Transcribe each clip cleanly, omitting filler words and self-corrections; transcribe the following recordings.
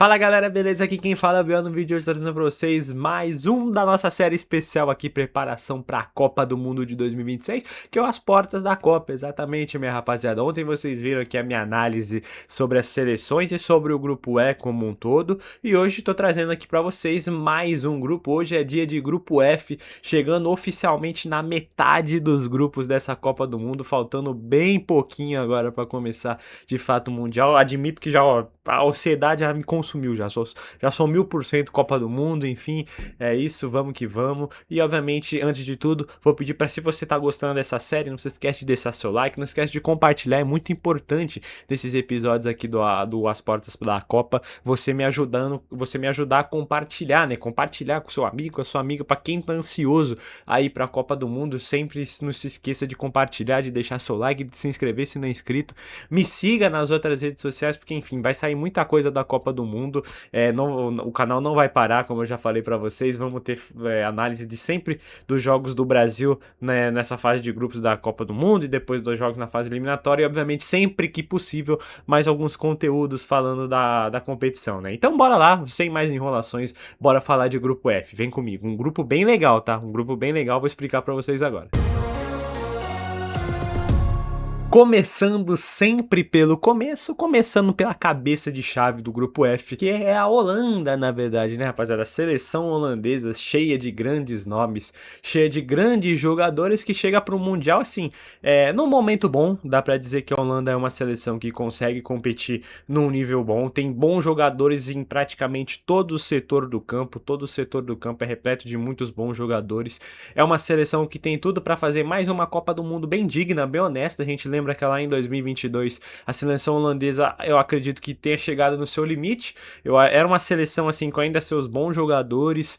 Fala galera, beleza? Aqui quem fala é o Biel. No vídeo de hoje trazendo pra vocês mais um da nossa série especial aqui, preparação para a Copa do Mundo de 2026, que é as portas da Copa, exatamente, minha rapaziada. Ontem vocês viram aqui a minha análise sobre as seleções e sobre o grupo E como um todo, e hoje tô trazendo aqui pra vocês mais um grupo. Hoje é dia de grupo F, chegando oficialmente na metade dos grupos dessa Copa do Mundo, faltando bem pouquinho agora pra começar de fato o Mundial. Admito que já, a ansiedade já me consumiu, já sou 1000% Copa do Mundo, enfim, é isso, vamos que vamos. E obviamente, antes de tudo, vou pedir para, se você tá gostando dessa série, não se esquece de deixar seu like, não esquece de compartilhar, é muito importante desses episódios aqui do As Portas da Copa, você me ajudar a compartilhar, né? Compartilhar com seu amigo, com a sua amiga, para quem tá ansioso aí pra Copa do Mundo, sempre não se esqueça de compartilhar, de deixar seu like, de se inscrever se não é inscrito. Me siga nas outras redes sociais, porque enfim, vai sair muita coisa da Copa do Mundo. O canal não vai parar, como eu já falei pra vocês. Vamos ter análise de sempre dos jogos do Brasil, né, nessa fase de grupos da Copa do Mundo, e depois dos jogos na fase eliminatória, e obviamente sempre que possível mais alguns conteúdos falando da competição, né? Então bora lá, sem mais enrolações, bora falar de grupo F. Vem comigo, um grupo bem legal, tá? Um grupo bem legal, vou explicar pra vocês agora. Começando sempre pelo começo, começando pela cabeça de chave do grupo F, que é a Holanda, na verdade, né, rapaziada? A seleção holandesa cheia de grandes nomes, cheia de grandes jogadores, que chega para o Mundial, assim, num momento bom. Dá para dizer que a Holanda é uma seleção que consegue competir num nível bom, tem bons jogadores em praticamente todo o setor do campo é repleto de muitos bons jogadores. É uma seleção que tem tudo para fazer mais uma Copa do Mundo bem digna, bem honesta. A gente lembra que lá em 2022 a seleção holandesa, eu acredito que tenha chegado no seu limite. Era uma seleção assim com ainda seus bons jogadores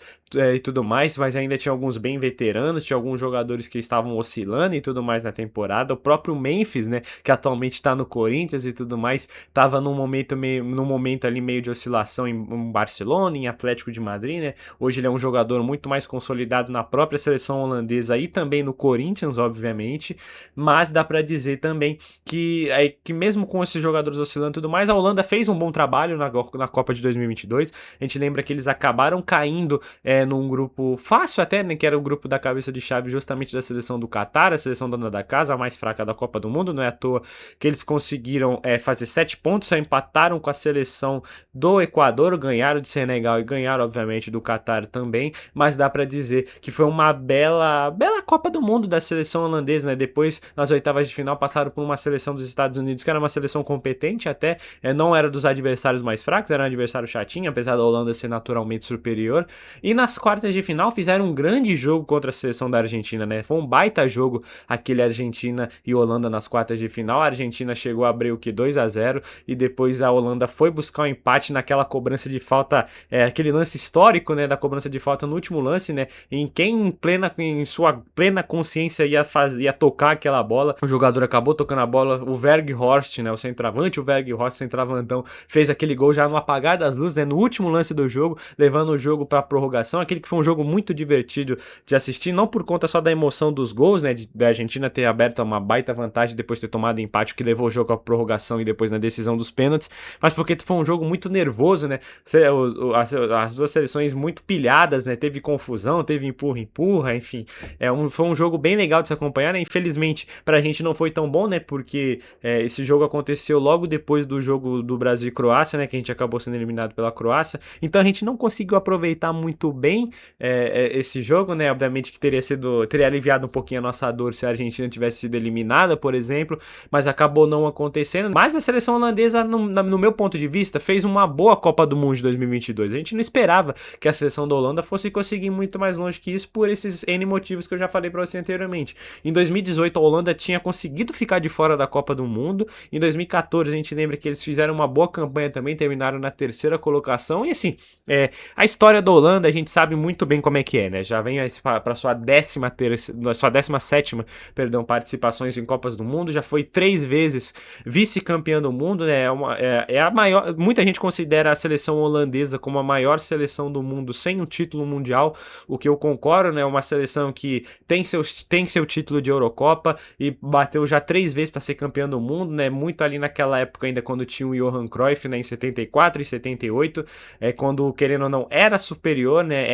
e tudo mais, mas ainda tinha alguns bem veteranos, tinha alguns jogadores que estavam oscilando e tudo mais na temporada. O próprio Memphis, né, que atualmente está no Corinthians e tudo mais, estava num momento ali meio de oscilação em Barcelona, em Atlético de Madrid, né? Hoje ele é um jogador muito mais consolidado na própria seleção holandesa e também no Corinthians, obviamente. Mas dá para dizer também que mesmo com esses jogadores oscilando e tudo mais, a Holanda fez um bom trabalho na Copa de 2022. A gente lembra que eles acabaram caindo num grupo fácil até, né, que era o grupo da cabeça de chave justamente da seleção do Catar, a seleção dona da casa, a mais fraca da Copa do Mundo. Não é à toa que eles conseguiram fazer 7 pontos, só empataram com a seleção do Equador, ganharam de Senegal e ganharam obviamente do Catar também, mas dá para dizer que foi uma bela Copa do Mundo da seleção holandesa, né? Depois, nas oitavas de final, passaram por uma seleção dos Estados Unidos, que era uma seleção competente até, não era dos adversários mais fracos, era um adversário chatinho, apesar da Holanda ser naturalmente superior. E nas quartas de final fizeram um grande jogo contra a seleção da Argentina, né? Foi um baita jogo aquele Argentina e Holanda nas quartas de final. A Argentina chegou a abrir o que 2-0, e depois a Holanda foi buscar um empate naquela cobrança de falta, aquele lance histórico, né, da cobrança de falta no último lance, né, em quem em sua plena consciência ia tocar aquela bola. O jogador acabou tocando a bola, o Weghorst, né, o Weghorst, centroavantão, fez aquele gol já no apagar das luzes, né, no último lance do jogo, levando o jogo para prorrogação. Aquele que foi um jogo muito divertido de assistir, não por conta só da emoção dos gols, né, da Argentina ter aberto uma baita vantagem depois de ter tomado empate, que levou o jogo à prorrogação e depois na decisão dos pênaltis, mas porque foi um jogo muito nervoso, né, as duas seleções muito pilhadas, né, teve confusão, teve empurra, enfim, foi um jogo bem legal de se acompanhar, né? Infelizmente pra gente não foi tão bom, né, porque esse jogo aconteceu logo depois do jogo do Brasil e Croácia, né, que a gente acabou sendo eliminado pela Croácia, então a gente não conseguiu aproveitar muito bem esse jogo, né, obviamente que teria aliviado um pouquinho a nossa dor se a Argentina tivesse sido eliminada, por exemplo, mas acabou não acontecendo. Mas a seleção holandesa, no meu ponto de vista, fez uma boa Copa do Mundo de 2022, a gente não esperava que a seleção da Holanda fosse conseguir muito mais longe que isso, por esses N motivos que eu já falei pra você anteriormente. Em 2018 a Holanda tinha conseguido ficar de fora da Copa do Mundo, em 2014 a gente lembra que eles fizeram uma boa campanha também, terminaram na terceira colocação, e assim, a história da Holanda a gente sabe muito bem como é que é, né, já vem para sua 17ª, participações em Copas do Mundo, já foi 3 vezes vice-campeã do mundo, né, a maior, muita gente considera a seleção holandesa como a maior seleção do mundo sem o título mundial, o que eu concordo, né, uma seleção que tem seu título de Eurocopa e bateu já 3 vezes para ser campeão do mundo, né? Muito ali naquela época ainda quando tinha o Johan Cruyff, né? Em 74 e 78, quando, querendo ou não, era superior, né?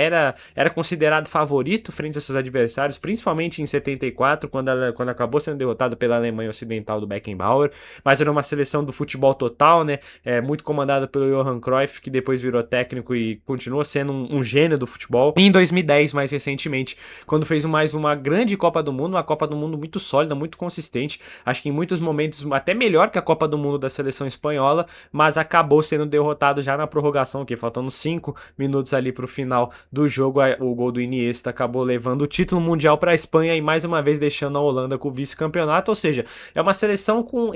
Era considerado favorito frente a seus adversários, principalmente em 74, quando acabou sendo derrotado pela Alemanha Ocidental do Beckenbauer, mas era uma seleção do futebol total, né? Muito comandada pelo Johan Cruyff, que depois virou técnico e continua sendo um gênio do futebol. E em 2010, mais recentemente, quando fez mais uma grande Copa do Mundo, uma Copa do Mundo muito sólida, muito consistente, acho que em muitos momentos até melhor que a Copa do Mundo da seleção espanhola, mas acabou sendo derrotado já na prorrogação, que faltando 5 minutos ali pro final do jogo, o gol do Iniesta acabou levando o título mundial para a Espanha e mais uma vez deixando a Holanda com o vice-campeonato, ou seja, é uma seleção com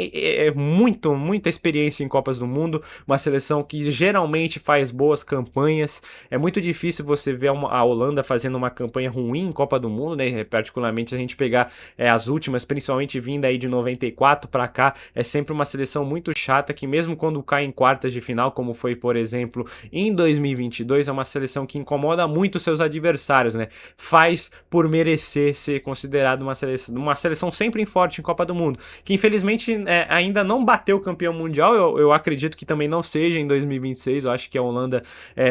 muita experiência em Copas do Mundo, uma seleção que geralmente faz boas campanhas. É muito difícil você ver a Holanda fazendo uma campanha ruim em Copa do Mundo, né? Particularmente se a gente pegar as últimas, principalmente vindo aí de 94 para cá, é sempre uma seleção muito chata que mesmo quando cai em quartas de final, como foi, por exemplo, em 2022, é uma seleção que incomoda muito seus adversários, né? Faz por merecer ser considerado uma seleção sempre forte em Copa do Mundo, que infelizmente ainda não bateu o campeão mundial. Eu acredito que também não seja em 2026. Eu acho que a Holanda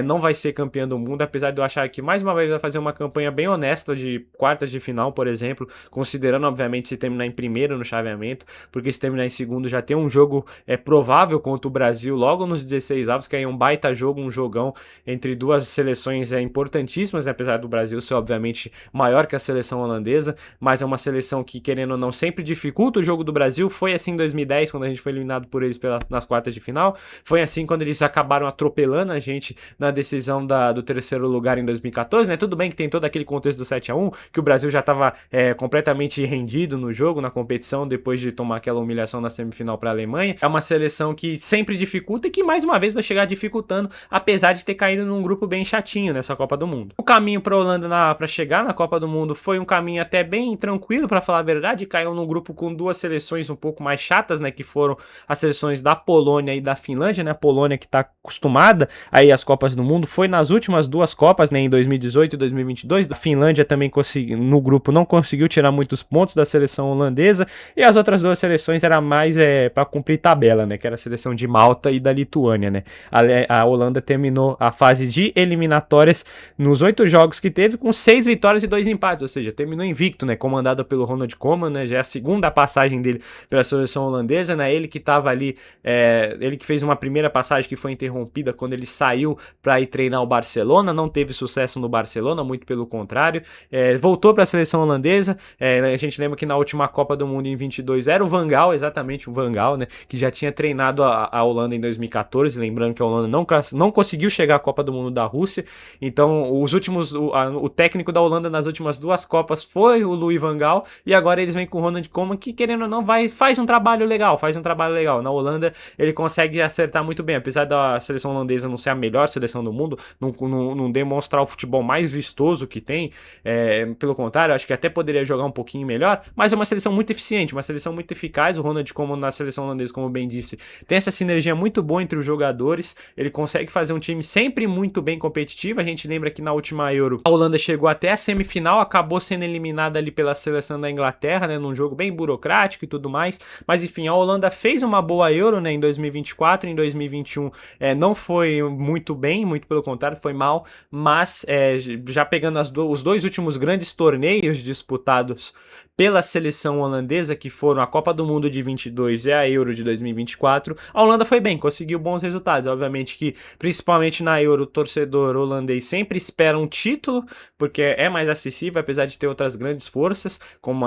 não vai ser campeã do mundo, apesar de eu achar que mais uma vez vai fazer uma campanha bem honesta de quartas de final, por exemplo, considerando obviamente se terminar em primeiro no chaveamento, porque se terminar em segundo já tem um jogo provável contra o Brasil logo nos 16 avos, que é um baita jogo, um jogão entre duas seleções importantíssimas, né? Apesar do Brasil ser obviamente maior que a seleção holandesa, mas é uma seleção que, querendo ou não, sempre dificulta o jogo do Brasil. Foi assim em 2010, quando a gente foi eliminado por eles nas quartas de final, foi assim quando eles acabaram atropelando a gente na decisão do terceiro lugar em 2014, né? Tudo bem que tem todo aquele contexto do 7-1, que o Brasil já estava completamente rendido no jogo, na competição, depois de tomar aquela humilhação na semifinal para a Alemanha. É uma seleção que sempre dificulta e que mais uma vez vai chegar dificultando, apesar de ter caído num grupo bem chatinho nessa Copa do Mundo. O caminho para a Holanda para chegar na Copa do Mundo foi um caminho até bem tranquilo, para falar a verdade. Caiu num grupo com duas seleções um pouco mais chatas, né, que foram as seleções da Polônia e da Finlândia, né? A Polônia, que está acostumada aí às Copas do Mundo, foi nas últimas duas Copas, né, em 2018 e 2022. A Finlândia também no grupo não conseguiu tirar muitos pontos da seleção holandesa, e as outras duas seleções era mais para cumprir tabela, né, que era a seleção de Malta e da Lituânia, né? A Holanda terminou a fase de eliminatórias nos 8 jogos que teve com 6 vitórias e 2 empates, ou seja, terminou invicto, né, comandado pelo Ronald Koeman, né? Já é a segunda passagem dele pela seleção holandesa, né? Ele que estava ali, ele que fez uma primeira passagem que foi interrompida quando ele saiu para ir treinar o Barcelona, não teve sucesso no Barcelona, muito pelo contrário, voltou para a seleção holandesa. A gente lembra que na última Copa do Mundo em 22 era o Van Gaal, exatamente o Van Gaal, né, que já tinha treinado a Holanda em 2014, lembrando que a Holanda não conseguiu chegar à Copa do Mundo da Rússia. Então o técnico da Holanda nas últimas duas Copas foi o Louis Van Gaal, e agora eles vêm com o Ronald Koeman, que, querendo ou não, faz um trabalho legal. Na Holanda ele consegue acertar muito bem, apesar da seleção holandesa não ser a melhor seleção do mundo, não demonstrar o futebol mais vistoso que tem, pelo contrário, acho que até poderia jogar um pouquinho melhor, mas é uma seleção muito eficiente, uma seleção muito eficaz. O Ronald Koeman na seleção holandesa, como bem disse, tem essa sinergia muito boa entre os jogadores, ele consegue fazer um time sempre muito bem competitivo. A gente lembra que na última Euro a Holanda chegou até a semifinal, acabou sendo eliminada ali pela seleção da Inglaterra, né, num jogo bem burocrático e tudo mais, mas enfim, a Holanda fez uma boa Euro, né, em 2024, em 2021 não foi muito bem, muito pelo contrário, foi mal, mas já pegando os dois últimos grandes torneios disputados pela seleção holandesa, que foram a Copa do Mundo de 22 e a Euro de 2024, a Holanda foi bem, conseguiu bons resultados. Obviamente que, principalmente na Euro, o torcedor holandês sempre espera um título, porque é mais acessível, apesar de ter outras grandes forças, como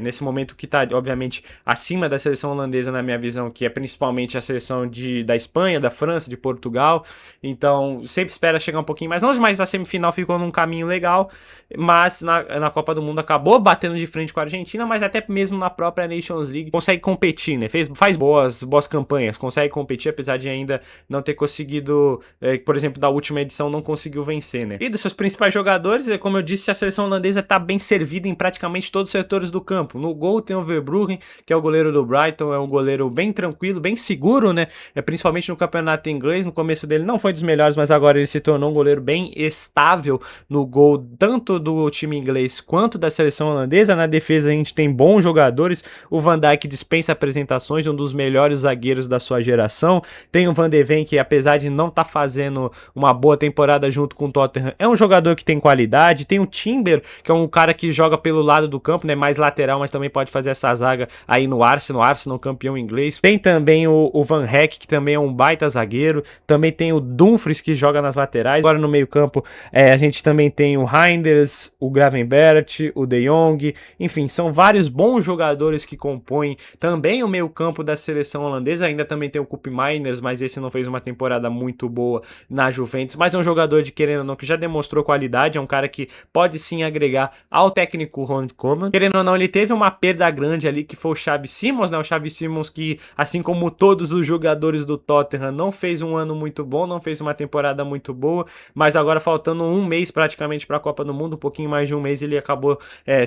nesse momento que está, obviamente, acima da seleção holandesa, na minha visão, que é principalmente a seleção da Espanha, da França, de Portugal. Então, sempre espera chegar um pouquinho mais longe, mas a semifinal ficou num caminho legal, mas na Copa do Mundo acabou batendo de frente com a Argentina, mas até mesmo na própria Nations League consegue competir, né? Faz boas campanhas, consegue competir, apesar de ainda não ter conseguido, por exemplo, da última edição não conseguiu vencer, né? E dos seus principais jogadores, como eu disse, a seleção holandesa tá bem servida em praticamente todos os setores do campo. No gol tem o Verbruggen, que é o goleiro do Brighton, é um goleiro bem tranquilo, bem seguro, né? Principalmente no campeonato inglês. No começo dele não foi dos melhores, mas agora ele se tornou um goleiro bem estável no gol, tanto do time inglês quanto da seleção holandesa. Na defesa a gente tem bons jogadores, jogadores. O Van Dijk dispensa apresentações, um dos melhores zagueiros da sua geração. Tem o Van de Ven, que apesar de não estar fazendo uma boa temporada junto com o Tottenham, é um jogador que tem qualidade. Tem o Timber, que é um cara que joga pelo lado do campo, né, mais lateral, mas também pode fazer essa zaga aí no Arsenal campeão inglês. Tem também o Van Hecke, que também é um baita zagueiro. Também tem o Dumfries, que joga nas laterais. Agora no meio campo a gente também tem o Reinders, o Gravenberch, o De Jong. Enfim, são vários bons jogadores que compõem também o meio campo da seleção holandesa. Ainda também tem o Koop Meiners, mas esse não fez uma temporada muito boa na Juventus. Mas é um jogador de, querendo ou não, que já demonstrou qualidade. É um cara que pode sim agregar ao técnico Ronald Koeman. Querendo ou não, ele teve uma perda grande ali, que foi o Xavi Simons, né? O Xavi Simons que, assim como todos os jogadores do Tottenham, não fez um ano muito bom, não fez uma temporada muito boa, mas agora faltando um mês praticamente para a Copa do Mundo, um pouquinho mais de um mês, ele acabou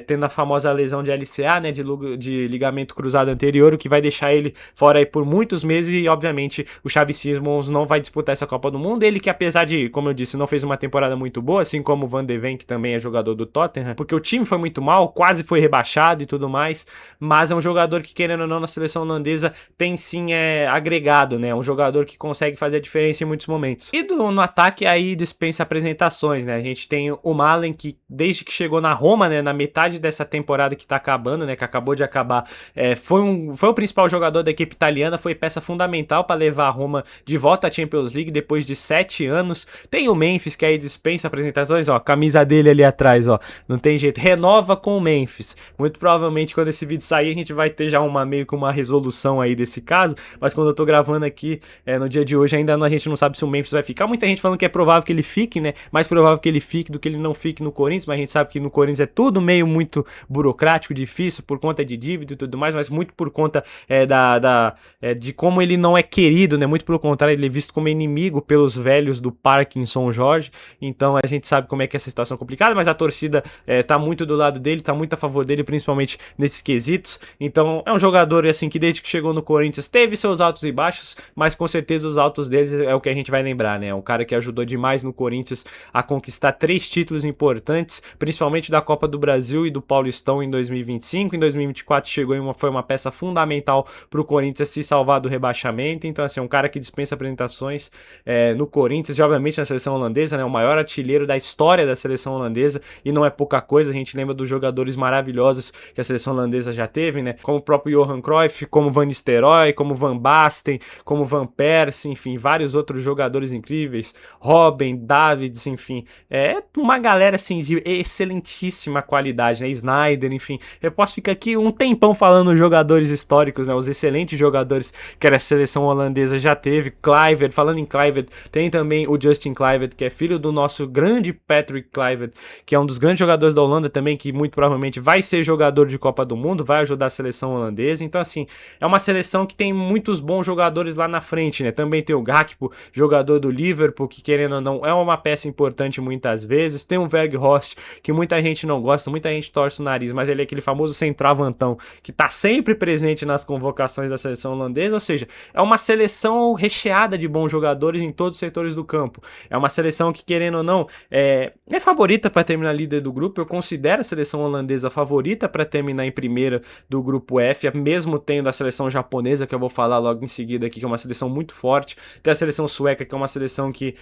tendo a famosa lesão de LCA, né? De ligamento cruzado anterior, o que vai deixar ele fora aí por muitos meses e, obviamente, o Xavi Simons não vai disputar essa Copa do Mundo. Ele que, apesar de, como eu disse, não fez uma temporada muito boa, assim como o Van de Ven, que também é jogador do Tottenham, porque o time foi muito mal, quase foi rebaixado e tudo mais, mas é um jogador que, querendo ou não, na seleção holandesa tem sim agregado, né? Um jogador que consegue fazer a diferença em muitos momentos. E no ataque aí dispensa apresentações, né? A gente tem o Malen, que desde que chegou na Roma, né, na metade dessa temporada que tá acabando, né, que acabou de acabar, foi o principal jogador da equipe italiana, foi peça fundamental para levar a Roma de volta à Champions League depois de 7 anos. Tem o Memphis, que aí dispensa apresentações, ó, a camisa dele ali atrás, ó, não tem jeito, renova com o Memphis. Muito provavelmente quando esse vídeo sair a gente vai ter já meio que uma resolução aí desse caso, mas quando eu tô gravando aqui no dia de hoje ainda a gente não sabe se o Memphis vai ficar. Muita gente falando que é provável que ele fique, né, mais provável que ele fique do que ele não fique no Corinthians, mas a gente sabe que no Corinthians é tudo meio muito burocrático, difícil por conta de dívida e tudo mais, mas muito por conta de como ele não é querido, né, muito pelo contrário, ele é visto como inimigo pelos velhos do Parkinson Jorge. Então a gente sabe como é que essa situação é complicada, mas a torcida tá muito do lado dele, tá muito a favor dele, principalmente nesses quesitos. Então é um jogador assim que desde que chegou no Corinthians teve seus altos e baixos, mas com certeza os altos deles é o que a gente vai lembrar, né? É um cara que ajudou demais no Corinthians a conquistar 3 títulos importantes, principalmente da Copa do Brasil e do Paulistão em 2025. Em 2024 chegou foi uma peça fundamental pro Corinthians se salvar do rebaixamento. Então assim, um cara que dispensa apresentações no Corinthians e obviamente na seleção holandesa, né? O maior artilheiro da história da seleção holandesa, e não é pouca coisa. A gente lembra dos jogadores maravilhosos que a seleção holandesa já teve, né? Como o próprio Johan Cruyff, como Van Nistelrooy, como Van Basten, como Van Persie, enfim, vários outros jogadores incríveis, Robben, Davids, enfim, uma galera assim de excelentíssima qualidade, né? Sneijder, enfim, eu posso ficar aqui um tempão falando jogadores históricos, né? Os excelentes jogadores que a seleção holandesa já teve. Kluivert, falando em Kluivert, tem também o Justin Kluivert, que é filho do nosso grande Patrick Kluivert, que é um dos grandes jogadores da Holanda também, que muito provavelmente vai ser jogador de Copa do Mundo, vai ajudar a seleção holandesa. Então assim, é uma seleção que tem muitos bons jogadores lá na frente, né? Também tem o Gakpo, jogador do Liverpool, que querendo ou não é uma peça importante muitas vezes. Tem o Weghorst, que muita gente não gosta, muita gente torce o nariz, mas ele é aquele famoso centroavantão que tá sempre presente nas convocações da seleção holandesa. Ou seja, é uma seleção recheada de bons jogadores em todos os setores do campo. É uma seleção que, querendo ou não, é favorita para terminar líder do grupo. Eu considero a seleção holandesa favorita para terminar em primeira do grupo F, mesmo tendo a seleção japonesa, que eu vou falar logo em seguida aqui, que é uma seleção muito forte. Tem a seleção sueca, que é uma seleção que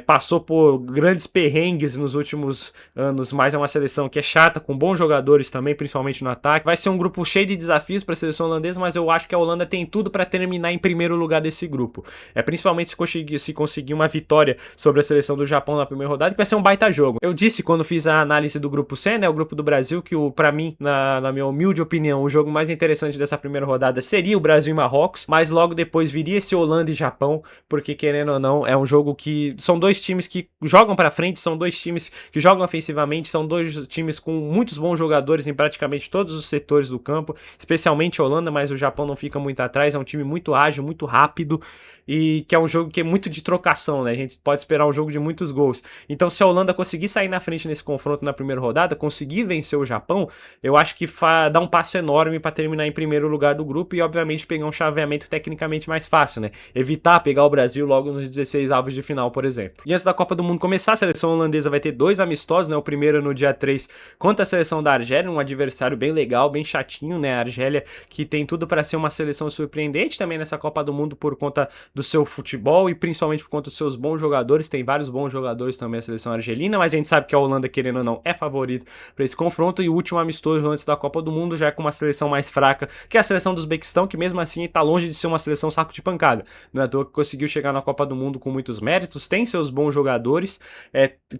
passou por grandes perrengues nos últimos anos, mas é uma seleção que é chata, com bons jogadores também, principalmente no ataque. Vai ser um grupo cheio de desafios para a seleção holandesa, mas eu acho que a Holanda tem tudo para terminar em primeiro lugar desse grupo. Principalmente se conseguir uma vitória sobre a seleção do Japão na primeira rodada, que vai ser um baita jogo. Eu disse quando fiz a análise do grupo C, né, o grupo do Brasil, que para mim, na minha humilde opinião, o jogo mais interessante dessa primeira rodada seria o Brasil e Marrocos, mas logo depois viria esse Holanda e Japão, porque querendo ou não, é um jogo que são dois times que jogam para frente, são dois times que jogam ofensivamente, são dois times com muitos bons jogadores em praticamente todos os setores do campo, especialmente a Holanda, mas o Japão não fica muito atrás, é um time muito ágil, muito rápido, e que é um jogo que é muito de trocação, né? A gente pode esperar um jogo de muitos gols. Então, se a Holanda conseguir sair na frente nesse confronto na primeira rodada, conseguir vencer o Japão, eu acho que dá um passo enorme para terminar em primeiro lugar do grupo e, obviamente, pegar um chaveamento tecnicamente mais fácil, né? Evitar pegar o Brasil logo nos 16 avos de final, por exemplo. E antes da Copa do Mundo começar, a seleção holandesa vai ter 2 amistosos, né? O primeiro no dia 3 contra a seleção da Argélia, um adversário bem legal, bem chatinho, né? A Argélia, que tem tudo para ser uma seleção surpreendente também nessa Copa do Mundo por conta do seu futebol e principalmente por conta dos seus bons jogadores. Tem vários bons jogadores também a seleção argelina, mas a gente sabe que a Holanda, querendo ou não, é favorito para esse confronto. E o último amistoso antes da Copa do Mundo já é com uma seleção mais fraca, que é a seleção do Uzbequistão, que mesmo assim tá longe de ser uma seleção saco de pancada. Não é à toa que conseguiu chegar na Copa do Mundo com muitos méritos, tem seus bons jogadores,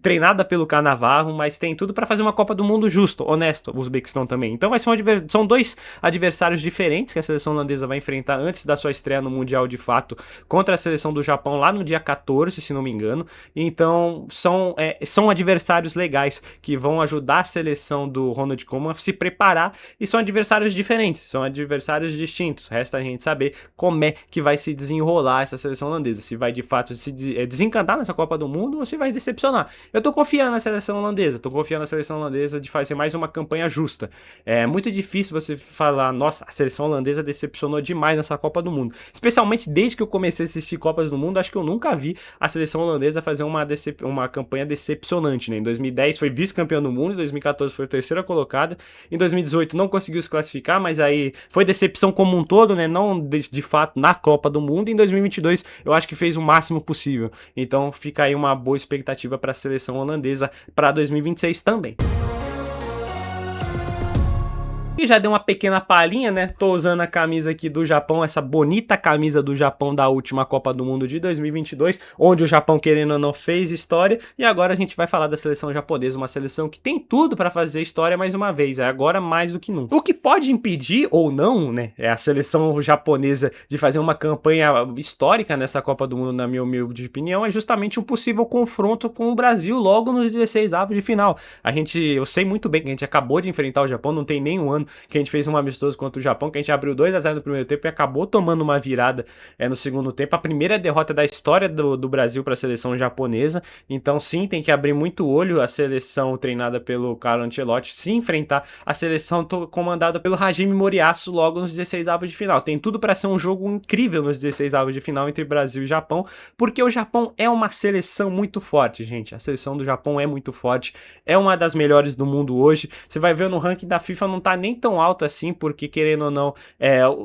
treinada pelo Cannavaro, mas tem tudo para fazer uma Copa do Mundo justo, honesto, o Uzbequistão também. Então vai ser são dois adversários diferentes que a seleção holandesa vai enfrentar antes da sua estreia no Mundial de fato contra a seleção do Japão lá no dia 14, se não me engano. Então são adversários legais que vão ajudar a seleção do Ronald Koeman a se preparar, e são adversários diferentes, são adversários distintos. Resta a gente saber como é que vai se desenrolar essa seleção holandesa, se vai de fato se desencantar nessa Copa do Mundo ou se vai decepcionar. Eu tô confiando na seleção holandesa, de fazer mais uma campanha justa. É muito difícil você falar, nossa, a seleção holandesa decepcionou demais nessa Copa do Mundo, especialmente desde que eu comecei a assistir Copas do Mundo. Acho que eu nunca vi a seleção holandesa fazer uma campanha decepcionante, né? Em 2010 foi vice-campeão do mundo, em 2014 foi a terceira colocada, em 2018 não conseguiu se classificar, mas aí foi decepção como um todo, né? Não de fato na Copa do Mundo. Em 2022 eu acho que fez o máximo possível, então fica aí uma boa expectativa para a seleção holandesa para 2026 também. E já deu uma pequena palhinha, né? Tô usando a camisa aqui do Japão, essa bonita camisa do Japão da última Copa do Mundo de 2022, onde o Japão, querendo ou não, fez história. E agora a gente vai falar da seleção japonesa, uma seleção que tem tudo para fazer história mais uma vez, agora mais do que nunca. O que pode impedir ou não, né, é a seleção japonesa de fazer uma campanha histórica nessa Copa do Mundo, na minha humilde opinião, é justamente um possível confronto com o Brasil logo nos 16avos de final. Eu sei muito bem que a gente acabou de enfrentar o Japão, não tem nenhum ano que a gente fez um amistoso contra o Japão, que a gente abriu 2-0 no primeiro tempo e acabou tomando uma virada no segundo tempo, a primeira derrota da história do Brasil para a seleção japonesa. Então sim, tem que abrir muito olho a seleção treinada pelo Carlo Ancelotti se enfrentar a seleção comandada pelo Hajime Moriyasu logo nos 16avos de final. Tem tudo para ser um jogo incrível nos 16avos de final entre Brasil e Japão, porque o Japão é uma seleção muito forte, gente. A seleção do Japão é muito forte, é uma das melhores do mundo hoje. Você vai ver no ranking da FIFA, não tá nem tão alto assim, porque querendo ou não,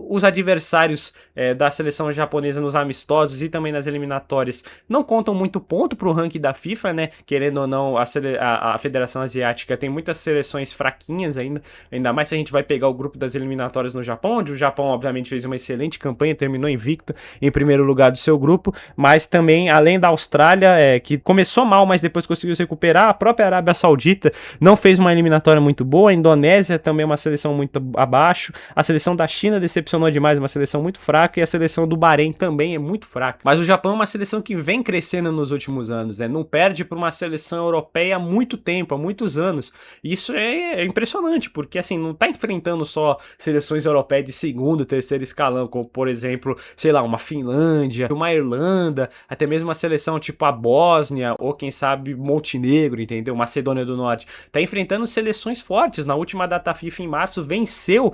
os adversários da seleção japonesa nos amistosos e também nas eliminatórias não contam muito ponto pro ranking da FIFA, né? Querendo ou não, a Federação Asiática tem muitas seleções fraquinhas ainda mais se a gente vai pegar o grupo das eliminatórias no Japão, onde o Japão obviamente fez uma excelente campanha, terminou invicto em primeiro lugar do seu grupo, mas também, além da Austrália, que começou mal, mas depois conseguiu se recuperar, a própria Arábia Saudita não fez uma eliminatória muito boa, a Indonésia também é uma seleção muito abaixo, a seleção da China decepcionou demais, uma seleção muito fraca, e a seleção do Bahrein também é muito fraca. Mas o Japão é uma seleção que vem crescendo nos últimos anos, né? Não perde para uma seleção europeia há muito tempo, há muitos anos. E isso é impressionante, porque assim, não tá enfrentando só seleções europeias de segundo, terceiro escalão, como por exemplo, sei lá, uma Finlândia, uma Irlanda, até mesmo uma seleção tipo a Bósnia, ou quem sabe Montenegro, entendeu? Macedônia do Norte. Tá enfrentando seleções fortes. Na última data FIFA em março venceu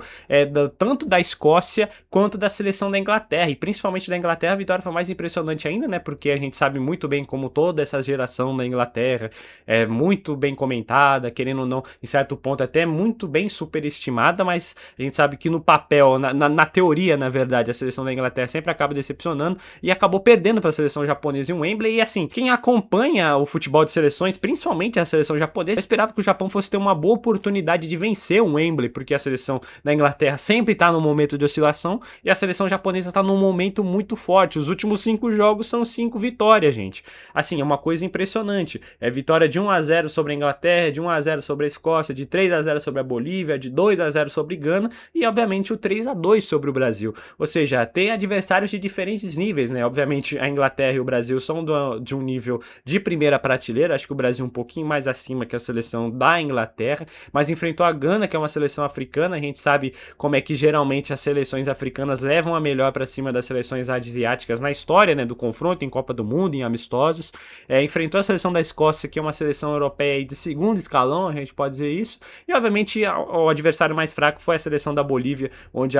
tanto da Escócia quanto da seleção da Inglaterra, e principalmente da Inglaterra a vitória foi mais impressionante ainda, né, porque a gente sabe muito bem como toda essa geração da Inglaterra é muito bem comentada, querendo ou não, em certo ponto até muito bem superestimada, mas a gente sabe que no papel, na teoria, na verdade, a seleção da Inglaterra sempre acaba decepcionando e acabou perdendo para a seleção japonesa em Wembley. E assim, quem acompanha o futebol de seleções, principalmente a seleção japonesa, esperava que o Japão fosse ter uma boa oportunidade de vencer o Wembley, porque a seleção da Inglaterra sempre está num momento de oscilação e a seleção japonesa está num momento muito forte. Os últimos 5 jogos são 5 vitórias, gente. Assim, é uma coisa impressionante. É vitória de 1-0 sobre a Inglaterra, de 1-0 sobre a Escócia, de 3-0 sobre a Bolívia, de 2-0 sobre Gana e, obviamente, o 3-2 sobre o Brasil. Ou seja, tem adversários de diferentes níveis, né? Obviamente, a Inglaterra e o Brasil são de um nível de primeira prateleira. Acho que o Brasil um pouquinho mais acima que a seleção da Inglaterra, mas enfrentou a Gana, que é uma seleção africana. A gente sabe como é que geralmente as seleções africanas levam a melhor para cima das seleções asiáticas na história, né, do confronto em Copa do Mundo, em amistosos. Enfrentou a seleção da Escócia, que é uma seleção europeia de segundo escalão, a gente pode dizer isso, e obviamente o adversário mais fraco foi a seleção da Bolívia, onde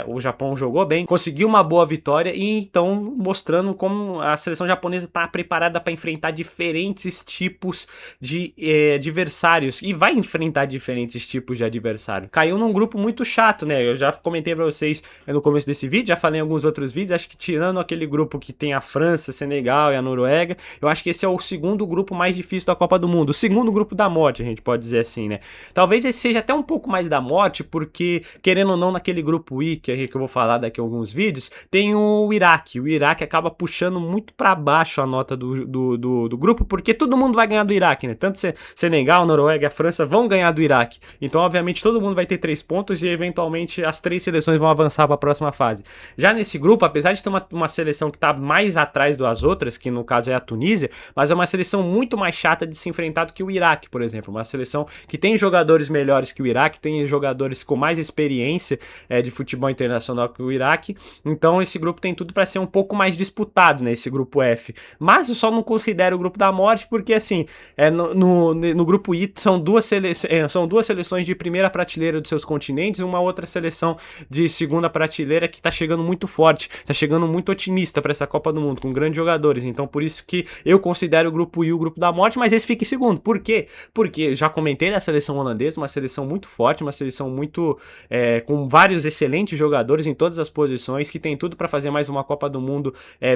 o Japão jogou bem, conseguiu uma boa vitória, e então mostrando como a seleção japonesa está preparada para enfrentar diferentes tipos de adversários, e vai enfrentar diferentes tipos de adversários adversário. Caiu num grupo muito chato, né? Eu já comentei pra vocês no começo desse vídeo, já falei em alguns outros vídeos, acho que tirando aquele grupo que tem a França, Senegal e a Noruega, eu acho que esse é o segundo grupo mais difícil da Copa do Mundo, o segundo grupo da morte, a gente pode dizer assim, né? Talvez esse seja até um pouco mais da morte, porque, querendo ou não, naquele grupo I, que eu vou falar daqui a alguns vídeos, tem o Iraque. O Iraque acaba puxando muito pra baixo a nota do grupo, porque todo mundo vai ganhar do Iraque, né? Tanto Senegal, Noruega e a França vão ganhar do Iraque. Então, obviamente, todo mundo vai ter 3 pontos e, eventualmente, as 3 seleções vão avançar para a próxima fase. Já nesse grupo, apesar de ter uma seleção que está mais atrás das outras, que no caso é a Tunísia, mas é uma seleção muito mais chata de se enfrentar do que o Iraque, por exemplo. Uma seleção que tem jogadores melhores que o Iraque, tem jogadores com mais experiência de futebol internacional que o Iraque. Então, esse grupo tem tudo para ser um pouco mais disputado, né? Esse grupo F. Mas eu só não considero o grupo da morte porque, assim, no grupo I são duas seleções de primeira prateleira dos seus continentes e uma outra seleção de segunda prateleira que tá chegando muito forte, tá chegando muito otimista para essa Copa do Mundo, com grandes jogadores. Então, por isso que eu considero o grupo I o grupo da morte, mas esse fica em segundo. Por quê? Porque já comentei da seleção holandesa, uma seleção muito forte, uma seleção muito com vários excelentes jogadores em todas as posições, que tem tudo para fazer mais uma Copa do Mundo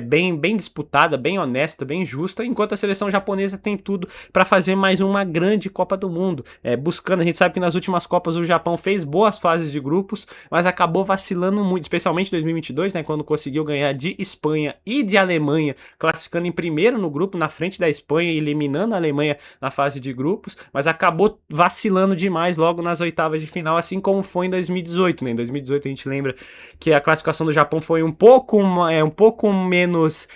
bem disputada, bem honesta, bem justa, enquanto a seleção japonesa tem tudo para fazer mais uma grande Copa do Mundo, buscando. A gente sabe que nas últimas Copas o Japão fez boas fases de grupos, mas acabou vacilando muito, especialmente em 2022, né, quando conseguiu ganhar de Espanha e de Alemanha, classificando em primeiro no grupo, na frente da Espanha, eliminando a Alemanha na fase de grupos, mas acabou vacilando demais logo nas oitavas de final, assim como foi em 2018, né? Em 2018 a gente lembra que a classificação do Japão foi um pouco menos